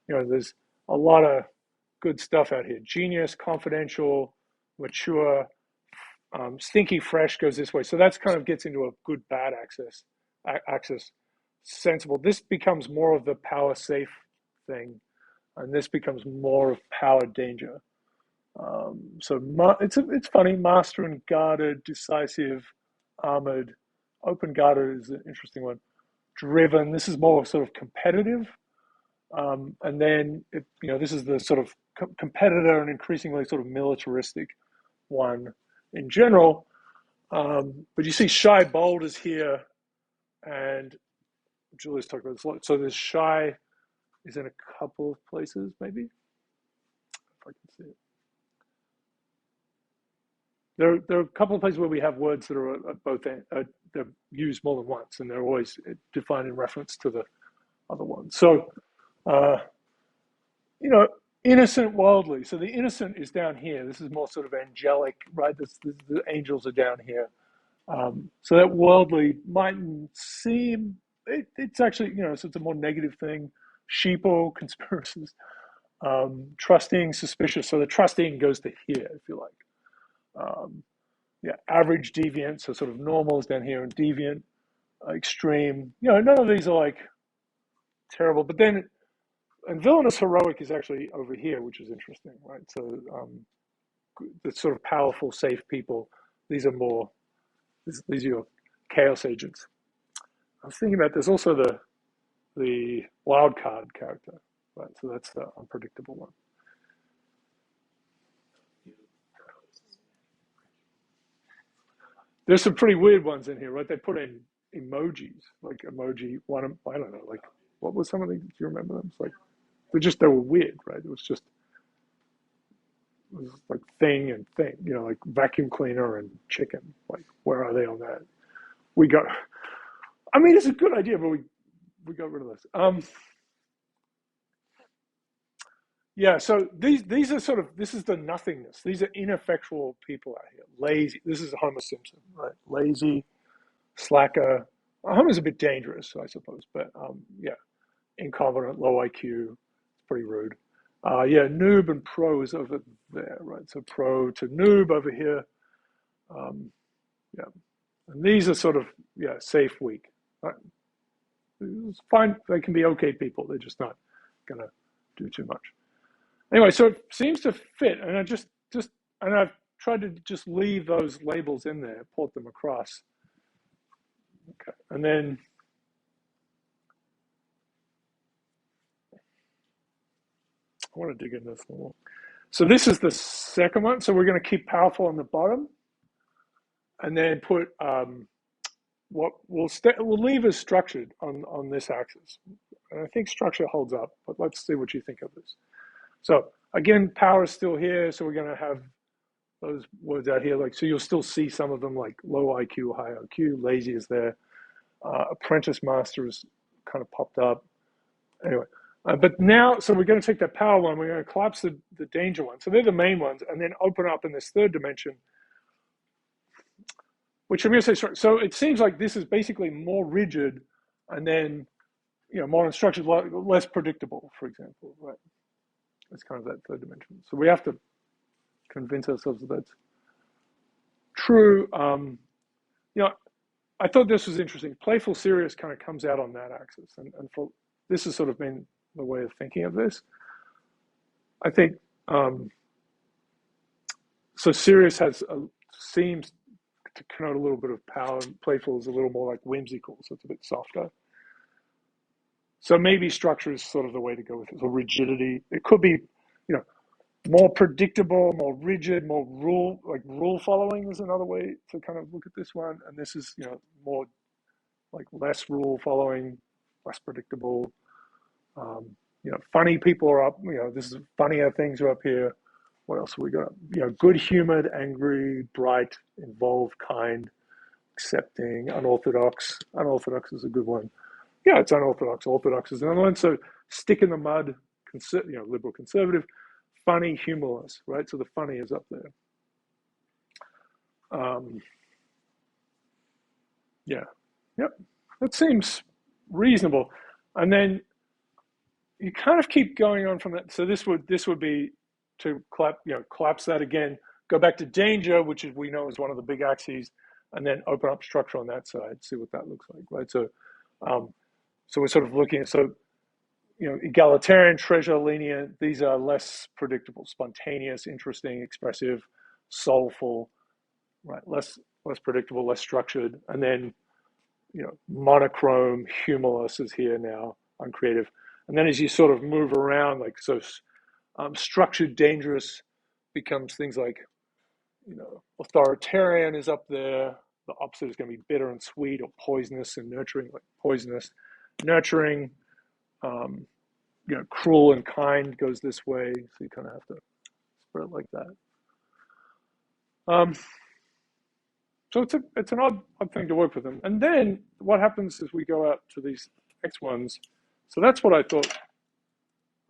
There's a lot of good stuff out here. Genius, confidential, mature, stinky, fresh goes this way. So that's kind of gets into a good, bad axis. Sensible. This becomes more of the power safe thing, and this becomes more of power danger. So it's funny. Master and guarded, decisive, armored. Open guarded is an interesting one. Driven. This is more sort of competitive. And then this is the sort of competitor and increasingly sort of militaristic one in general. But you see, shy, bold is here, and Julia's talked about this a lot. So this shy is in a couple of places, maybe if I can see it. There are a couple of places where we have words that are at both ends. They're used more than once, and they're always defined in reference to the other one. So, innocent, worldly. So the innocent is down here. This is more sort of angelic, right? The angels are down here. So that worldly might seem, it's actually, so it's a more negative thing. Sheeple, conspiracies, trusting, suspicious. So the trusting goes to here, if you like. Average, deviant, so sort of normal is down here, and deviant, extreme. None of these are like terrible, but then, and villainous, heroic is actually over here, which is interesting, right? So the sort of powerful, safe people, these are more, these are your chaos agents. I was thinking about there's also the wild card character, right? So that's the unpredictable one. There's some pretty weird ones in here, right? They put in emojis, like emoji one. I don't know, like what was some of these? Do you remember them? It's like they were weird, right? It was like thing and thing, like vacuum cleaner and chicken. Like where are they on that? I mean, it's a good idea, but we got rid of this. Yeah, so these are sort of, this is the nothingness. These are ineffectual people out here. Lazy. This is Homer Simpson, right? Lazy, slacker. Homer's a bit dangerous, I suppose, but incompetent, low IQ. It's pretty rude. Noob and pro is over there, right? So pro to noob over here. And these are sort of, safe, weak. Right? It's fine. They can be okay people. They're just not going to do too much. Anyway, so it seems to fit, and I've tried to just leave those labels in there, port them across. Okay, and then I want to dig into this a little. So this is the second one. So we're going to keep powerful on the bottom, and then put what we'll leave as structured on this axis. And I think structure holds up, but let's see what you think of this. So again, power is still here, so we're going to have those words out here. Like, so you'll still see some of them, like low IQ, high IQ. Lazy is there. Apprentice, master is kind of popped up. Anyway, but now, so we're going to take that power one, we're going to collapse the danger one. So they're the main ones, and then open up in this third dimension, which I'm going to say, so it seems like this is basically more rigid, and then, more unstructured, less predictable, for example, right? It's kind of that third dimension. So we have to convince ourselves that that's true. I thought this was interesting. Playful, serious kind of comes out on that axis. And for this has sort of been the way of thinking of this. I think, so serious seems to connote a little bit of power, and playful is a little more like whimsical, so it's a bit softer. So maybe structure is sort of the way to go with it, or rigidity. It could be, more predictable, more rigid, more rule following is another way to kind of look at this one. And this is, more like less rule following, less predictable. Funny people are up, this is funnier things are up here. What else have we got? Good humored, angry, bright, involved, kind, accepting, unorthodox. Unorthodox is a good one. Yeah, it's unorthodox. Orthodox is another one. So stick in the mud, liberal conservative, funny, humorless, right? So the funny is up there. Yeah, yep. That seems reasonable. And then you kind of keep going on from that. So this would be to collapse that again, go back to danger, which we know is one of the big axes, and then open up structure on that side, see what that looks like, right? So, so we're sort of looking at, egalitarian, treasure, lenient, these are less predictable, spontaneous, interesting, expressive, soulful, right? Less predictable, less structured, and then, monochrome, humorless is here now, uncreative. And then as you sort of move around, structured, dangerous becomes things like, authoritarian is up there. The opposite is going to be bitter and sweet, or poisonous and nurturing, like poisonous, nurturing. Cruel and kind goes this way, so you kind of have to spread it like that. So it's an odd thing to work with them. And then what happens is we go out to these next ones. So that's what I thought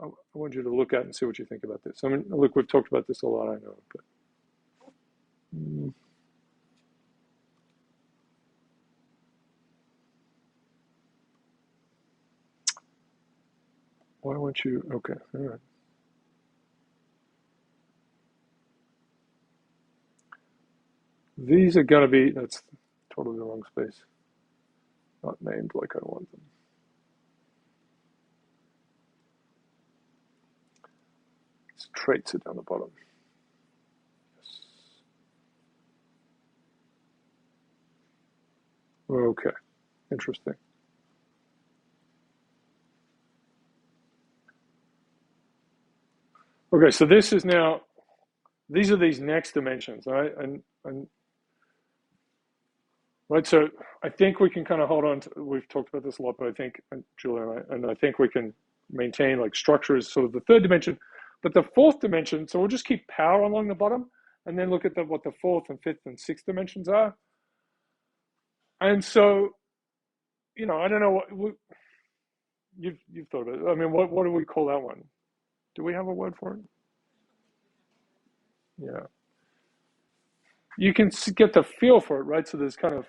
I want you to look at and see what you think about this. I mean, look, we've talked about this a lot, I know, but why won't you? Okay, all right. These are going to be, that's totally the wrong space. Not named like I want them. These traits are down the bottom. Yes. Okay, interesting. Okay, so this is now, these are these next dimensions, right? And right, so I think we can kind of hold on to, we've talked about this a lot, but I think, Julia, and I think we can maintain like structure is sort of the third dimension, but the fourth dimension, so we'll just keep power along the bottom and then look at what the fourth and fifth and sixth dimensions are. And so, I don't know what, you've thought about it. I mean, what do we call that one? Do we have a word for it? Yeah. You can get the feel for it, right? So there's kind of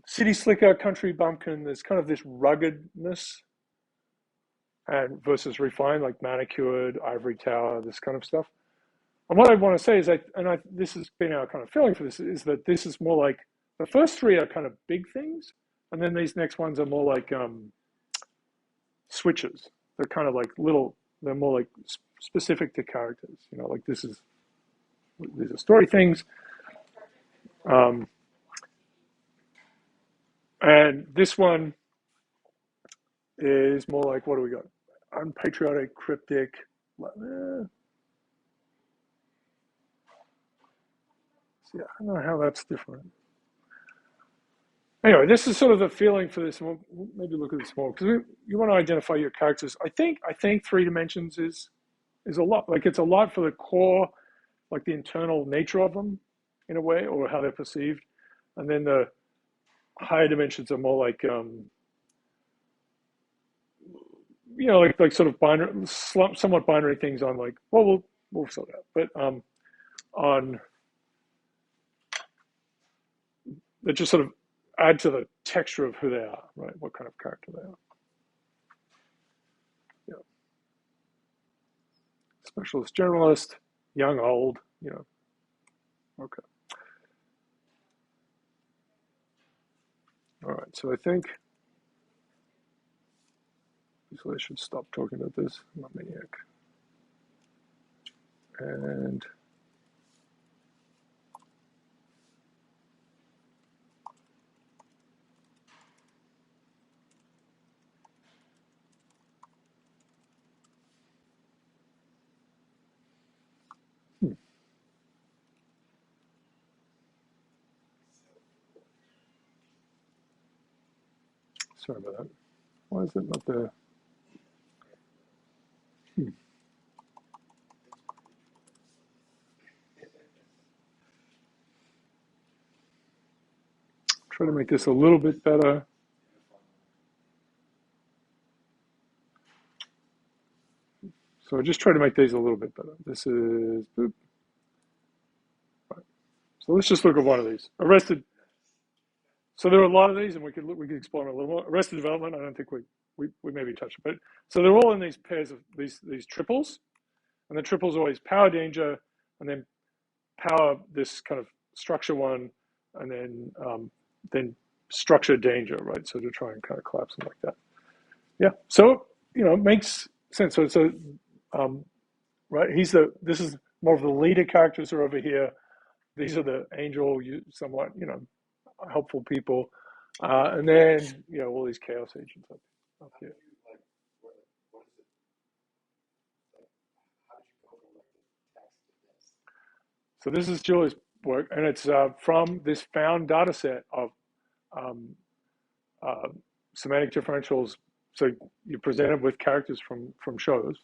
city slicker, country bumpkin. There's kind of this ruggedness, and versus refined, like manicured, ivory tower, this kind of stuff. And what I want to say is this has been our kind of feeling for this, is that this is more like, the first three are kind of big things, and then these next ones are more like switches. They're kind of like they're more like specific to characters. Like these are story things. And this one is more like, what do we got? Unpatriotic, cryptic. Yeah, I don't know how that's different. Anyway, this is sort of the feeling for this. We'll maybe look at this more, because you want to identify your characters. I think 3 dimensions is a lot. Like it's a lot for the core, like the internal nature of them, in a way, or how they're perceived. And then the higher dimensions are more like, like sort of binary, somewhat binary things on like, well, we'll sort out. But on that just sort of add to the texture of who they are, right? What kind of character they are. Yeah. Specialist, generalist, young, old, Okay. All right, so I think I should stop talking about this. I'm a maniac. And Sorry about that. Why is it not there? Try to make this a little bit better. So I just try to make these a little bit better. This is, boop. Right. So let's just look at one of these. Arrested. So there are a lot of these, and we could explore them a little more. Arrested development, I don't think we maybe touched it, but so they're all in these pairs of these triples, and the triples always power danger, and then power this kind of structure one, and then structure danger, right? So to try and kind of collapse them like that. Yeah. So it makes sense. So right, this is more of the leader characters are over here. These are the angel, somewhat helpful people, and then all these chaos agents up here. So this is Julie's work, and it's from this found data set of semantic differentials. So you're presented with characters from shows,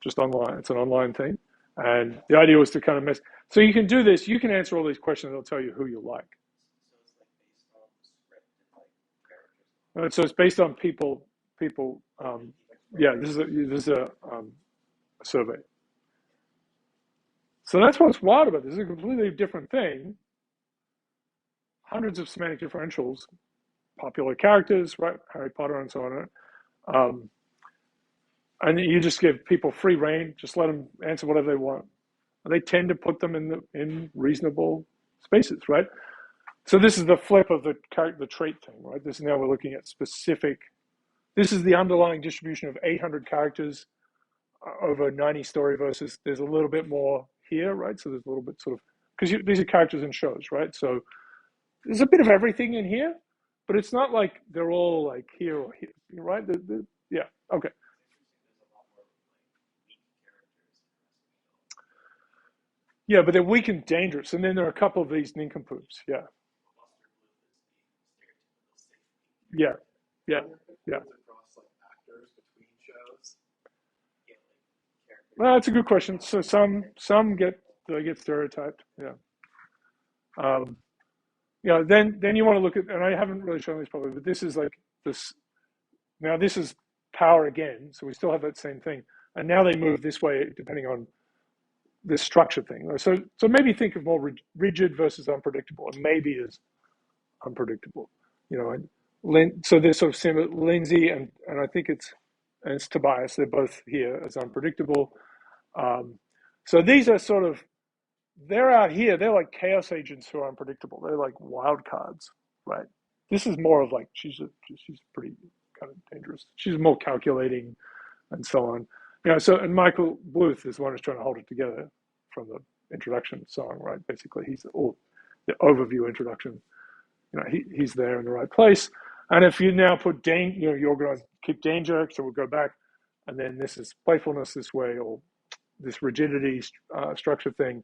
just online. It's an online thing, and the idea was to kind of mess. So you can do this. You can answer all these questions. It'll tell you who you like. So it's based on people. Yeah, this is a survey. So that's what's wild about this. It's a completely different thing. Hundreds of semantic differentials, popular characters, right? Harry Potter and so on. And you just give people free reign. Just let them answer whatever they want. And they tend to put them in reasonable spaces, right? So this is the flip of the trait thing, right? Now we're looking at specific. This is the underlying distribution of 800 characters over 90 story verses. There's a little bit more here, right? So there's a little bit sort of, because these are characters in shows, right? So there's a bit of everything in here, but it's not like they're all like here or here, right? Yeah, okay. Yeah, but they're weak and dangerous. And then there are a couple of these nincompoops, yeah. Yeah. Well, that's a good question. So some get stereotyped, yeah. Then you want to look at, and I haven't really shown this probably, but this is like this. Now this is power again, so we still have that same thing, and now they move this way depending on this structure thing. So maybe think of more rigid versus unpredictable, and maybe is unpredictable. So there's sort of similar. Lindsay and I think it's Tobias. They're both here as unpredictable. So these are sort of, they're out here. They're like chaos agents who are unpredictable. They're like wild cards, right? This is more of like she's pretty kind of dangerous. She's more calculating and so on. So, and Michael Bluth is the one who's trying to hold it together from the introduction song, right? Basically, he's the overview introduction. He's there in the right place. And if you now put danger, you organize, keep danger, so we'll go back, and then this is playfulness this way, or this rigidity structure thing,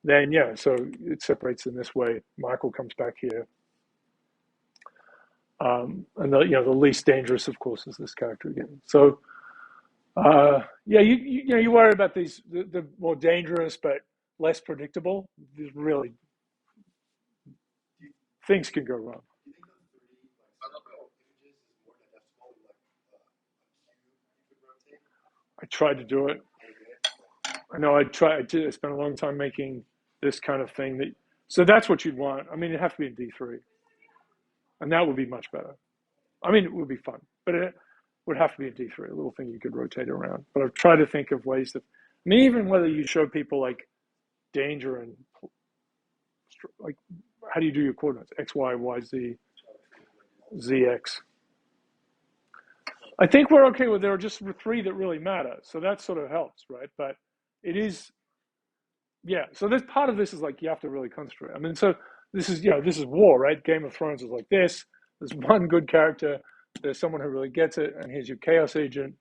then so it separates in this way. Michael comes back here. And the least dangerous, of course, is this character again. So, you worry about these, the more dangerous but less predictable. There's really, things can go wrong. I tried to do it. I know I spent a long time making this kind of thing. So that's what you'd want. I mean, it'd have to be in D3. And that would be much better. I mean, it would be fun, but it would have to be in D3, a little thing you could rotate around. But I've tried to think of ways that, even whether you show people like danger and like, how do you do your coordinates? X, Y, Y, Z, ZX. I think we're okay with there are just 3 that really matter. So that sort of helps, right? But it is, so there's part of this is like, you have to really concentrate. I mean, so this is war, right? Game of Thrones is like this. There's one good character. There's someone who really gets it. And here's your chaos agent.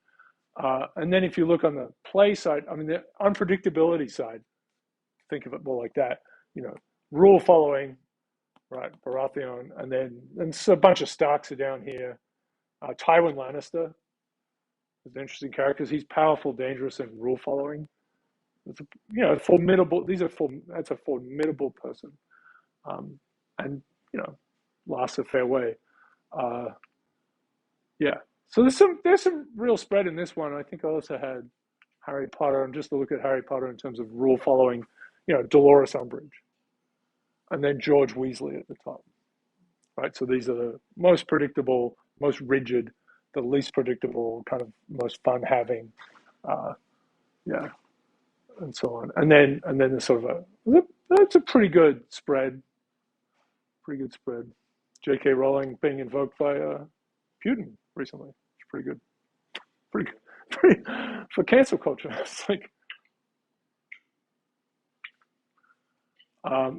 And then if you look on the play side, I mean, the unpredictability side, think of it more like that, rule following, right? Baratheon. And then a bunch of Starks are down here. Tywin Lannister is an interesting character because he's powerful, dangerous, and rule following. It's a, formidable. That's a formidable person, and lasts a fair way. Yeah. So there's some real spread in this one. I think I also had Harry Potter, and just to look at Harry Potter in terms of rule following, Dolores Umbridge, and then George Weasley at the top. Right. So these are the most predictable, most rigid, the least predictable, kind of most fun having, yeah, and so on. And then there's sort of that's a pretty good spread. Pretty good spread. J.K. Rowling being invoked by Putin recently. It's pretty good. Pretty for cancel culture. It's like,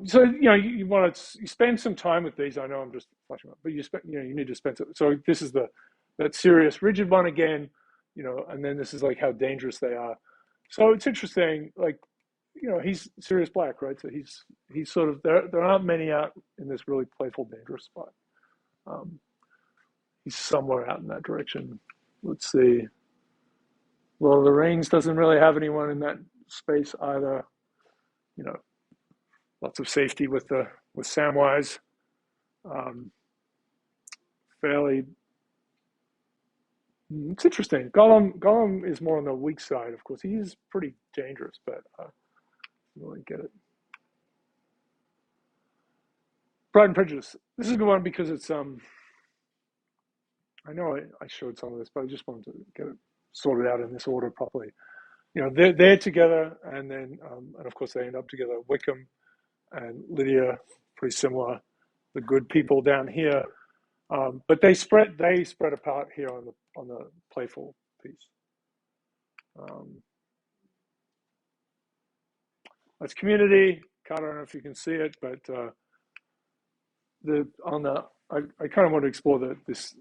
so you want to spend some time with these. I know I'm just flashing up, but you need to spend. So this is that serious rigid one again, and then this is like how dangerous they are. So it's interesting, like, he's Sirius Black, right? So he's sort of there aren't many out in this really playful, dangerous spot. He's somewhere out in that direction. Let's see. Lord of the Rings doesn't really have anyone in that space either. Lots of safety with Samwise. Fairly. It's interesting. Gollum is more on the weak side, of course. He is pretty dangerous, but I don't really get it. Pride and Prejudice. This is a good one because it's I know I showed some of this, but I just wanted to get it sorted out in this order properly. They're together, and then and of course they end up together. Wickham and Lydia, pretty similar. The good people down here, but they spread apart here on the playful piece. That's Community. I don't know if you can see it, but I kind of want to explore this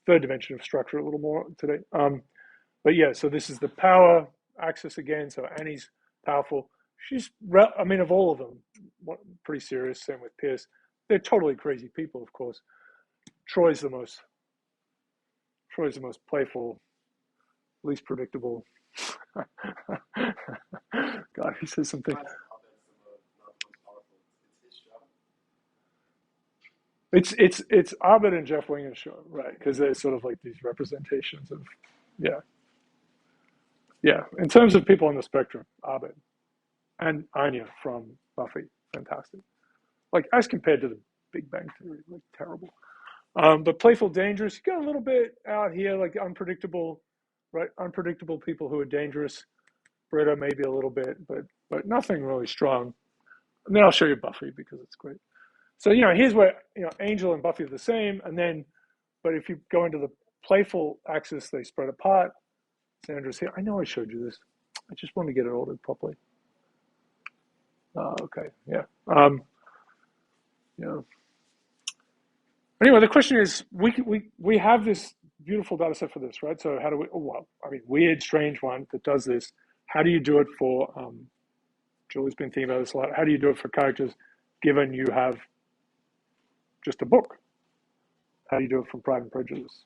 third dimension of structure a little more today. But yeah, so this is the power axis again. So Annie's powerful. She's, of all of them, pretty serious. Same with Pierce. They're totally crazy people, of course. Troy's the most playful, least predictable. God, he says something. It's Abed and Jeff Wingen's show, right? Because they're sort of like these representations of, yeah. In terms of people on the spectrum, Abed and Anya from Buffy, fantastic. Like as compared to the Big Bang Theory, like terrible. But playful, dangerous. You got a little bit out here, like unpredictable, right? Unpredictable people who are dangerous. Britta maybe a little bit, but nothing really strong. And then I'll show you Buffy because it's great. So here's where Angel and Buffy are the same, and then, but if you go into the playful axis, they spread apart. Sandra's here. I know I showed you this. I just want to get it ordered properly. Okay, yeah. Anyway, the question is, we have this beautiful data set for this, right? So how do we? Weird, strange one that does this. How do you do it for? Julie's been thinking about this a lot. How do you do it for characters, given you have just a book? How do you do it from Pride and Prejudice?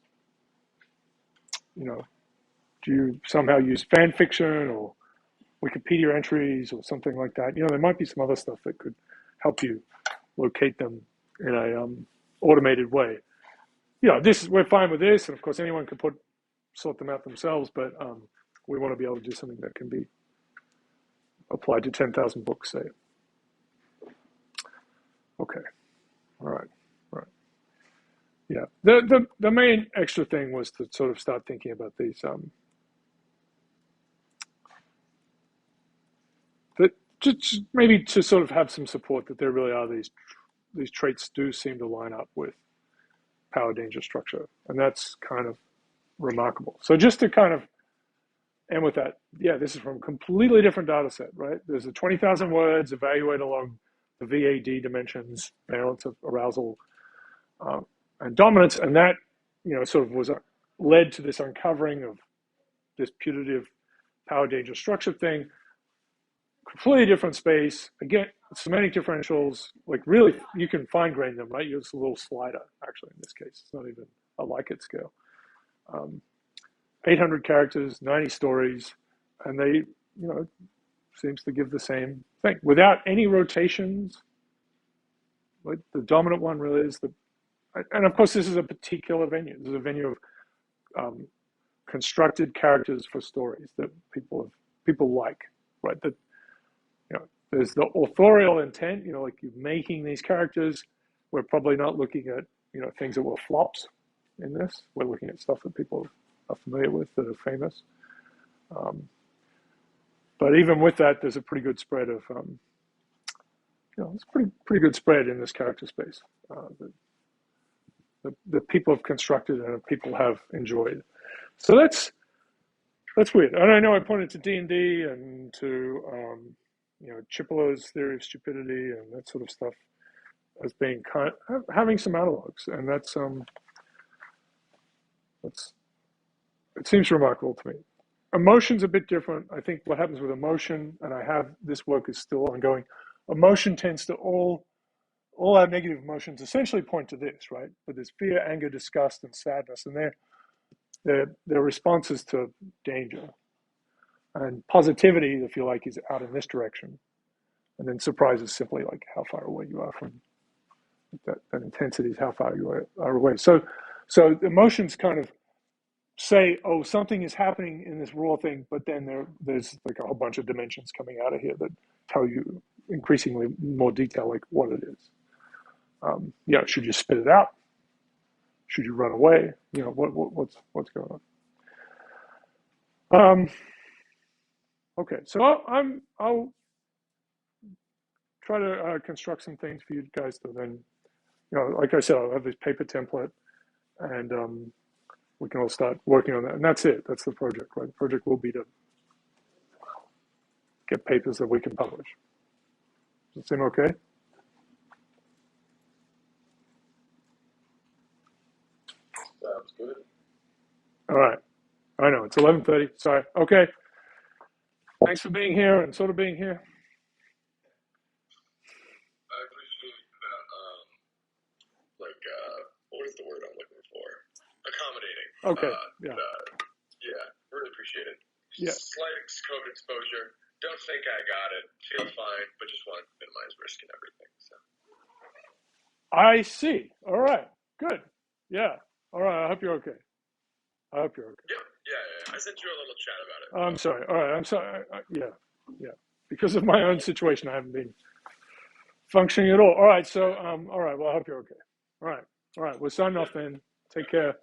Do you somehow use fan fiction or Wikipedia entries or something like that? There might be some other stuff that could help you locate them in a automated way. We're fine with this, and of course anyone can sort them out themselves, but we want to be able to do something that can be applied to 10,000 books, say. Okay, all right. Yeah, the main extra thing was to sort of start thinking about these. Just maybe to sort of have some support that there really are these traits do seem to line up with power danger structure, and that's kind of remarkable. So just to kind of end with that, yeah, this is from a completely different data set, right? There's a 20,000 words evaluated along the VAD dimensions, balance of arousal and dominance, and that sort of was led to this uncovering of this putative power danger structure thing. Completely different space. Again, semantic differentials, like really, you can fine grain them, right? Use a little slider, actually, in this case. It's not even a Likert scale. 800 characters, 90 stories, and they, seems to give the same thing without any rotations. Like the dominant one really is and of course this is a particular venue. This is a venue of constructed characters for stories that people like, right? That there's the authorial intent, like you're making these characters. We're probably not looking at things that were flops in this. We're looking at stuff that people are familiar with, that are famous. But even with that, there's a pretty good spread of it's pretty good spread in this character space that people have constructed and people have enjoyed. So that's weird. And I know I pointed to D&D and to Chipolow's theory of stupidity and that sort of stuff as being having some analogs, and it seems remarkable to me. Emotion's a bit different. I think what happens with emotion, and this work is still ongoing. Emotion tends to all our negative emotions essentially point to this, right? But there's fear, anger, disgust, and sadness, and they're responses to danger. And positivity, if you like, is out in this direction. And then surprise is simply like how far away you are from that intensity is how far you are away. So emotions kind of say, oh, something is happening in this raw thing, but then there's like a whole bunch of dimensions coming out of here that tell you increasingly more detail, like what it is. Should you spit it out? Should you run away? What's going on? Okay, so I'll try to construct some things for you guys to then, like I said, I'll have this paper template, and we can all start working on that. And that's it. That's the project, right? The project will be to get papers that we can publish. Does it seem okay? Sounds good. All right. I know, it's 11:30. Sorry. Okay. Thanks for being here and sort of being here. I appreciate that, what is the word I'm looking for? Accommodating. Okay. Yeah. Really appreciate it. Yeah. Slight COVID exposure. Don't think I got it. Feel fine, but just want to minimize risk and everything. So. I see. All right. Good. Yeah. All right. I hope you're okay. Yep. Yeah. I sent you a little chat about it. I'm sorry. All right. I'm sorry. Yeah. Because of my own situation, I haven't been functioning at all. All right. So, all right. Well, I hope you're okay. All right. We're signing off then. Take care.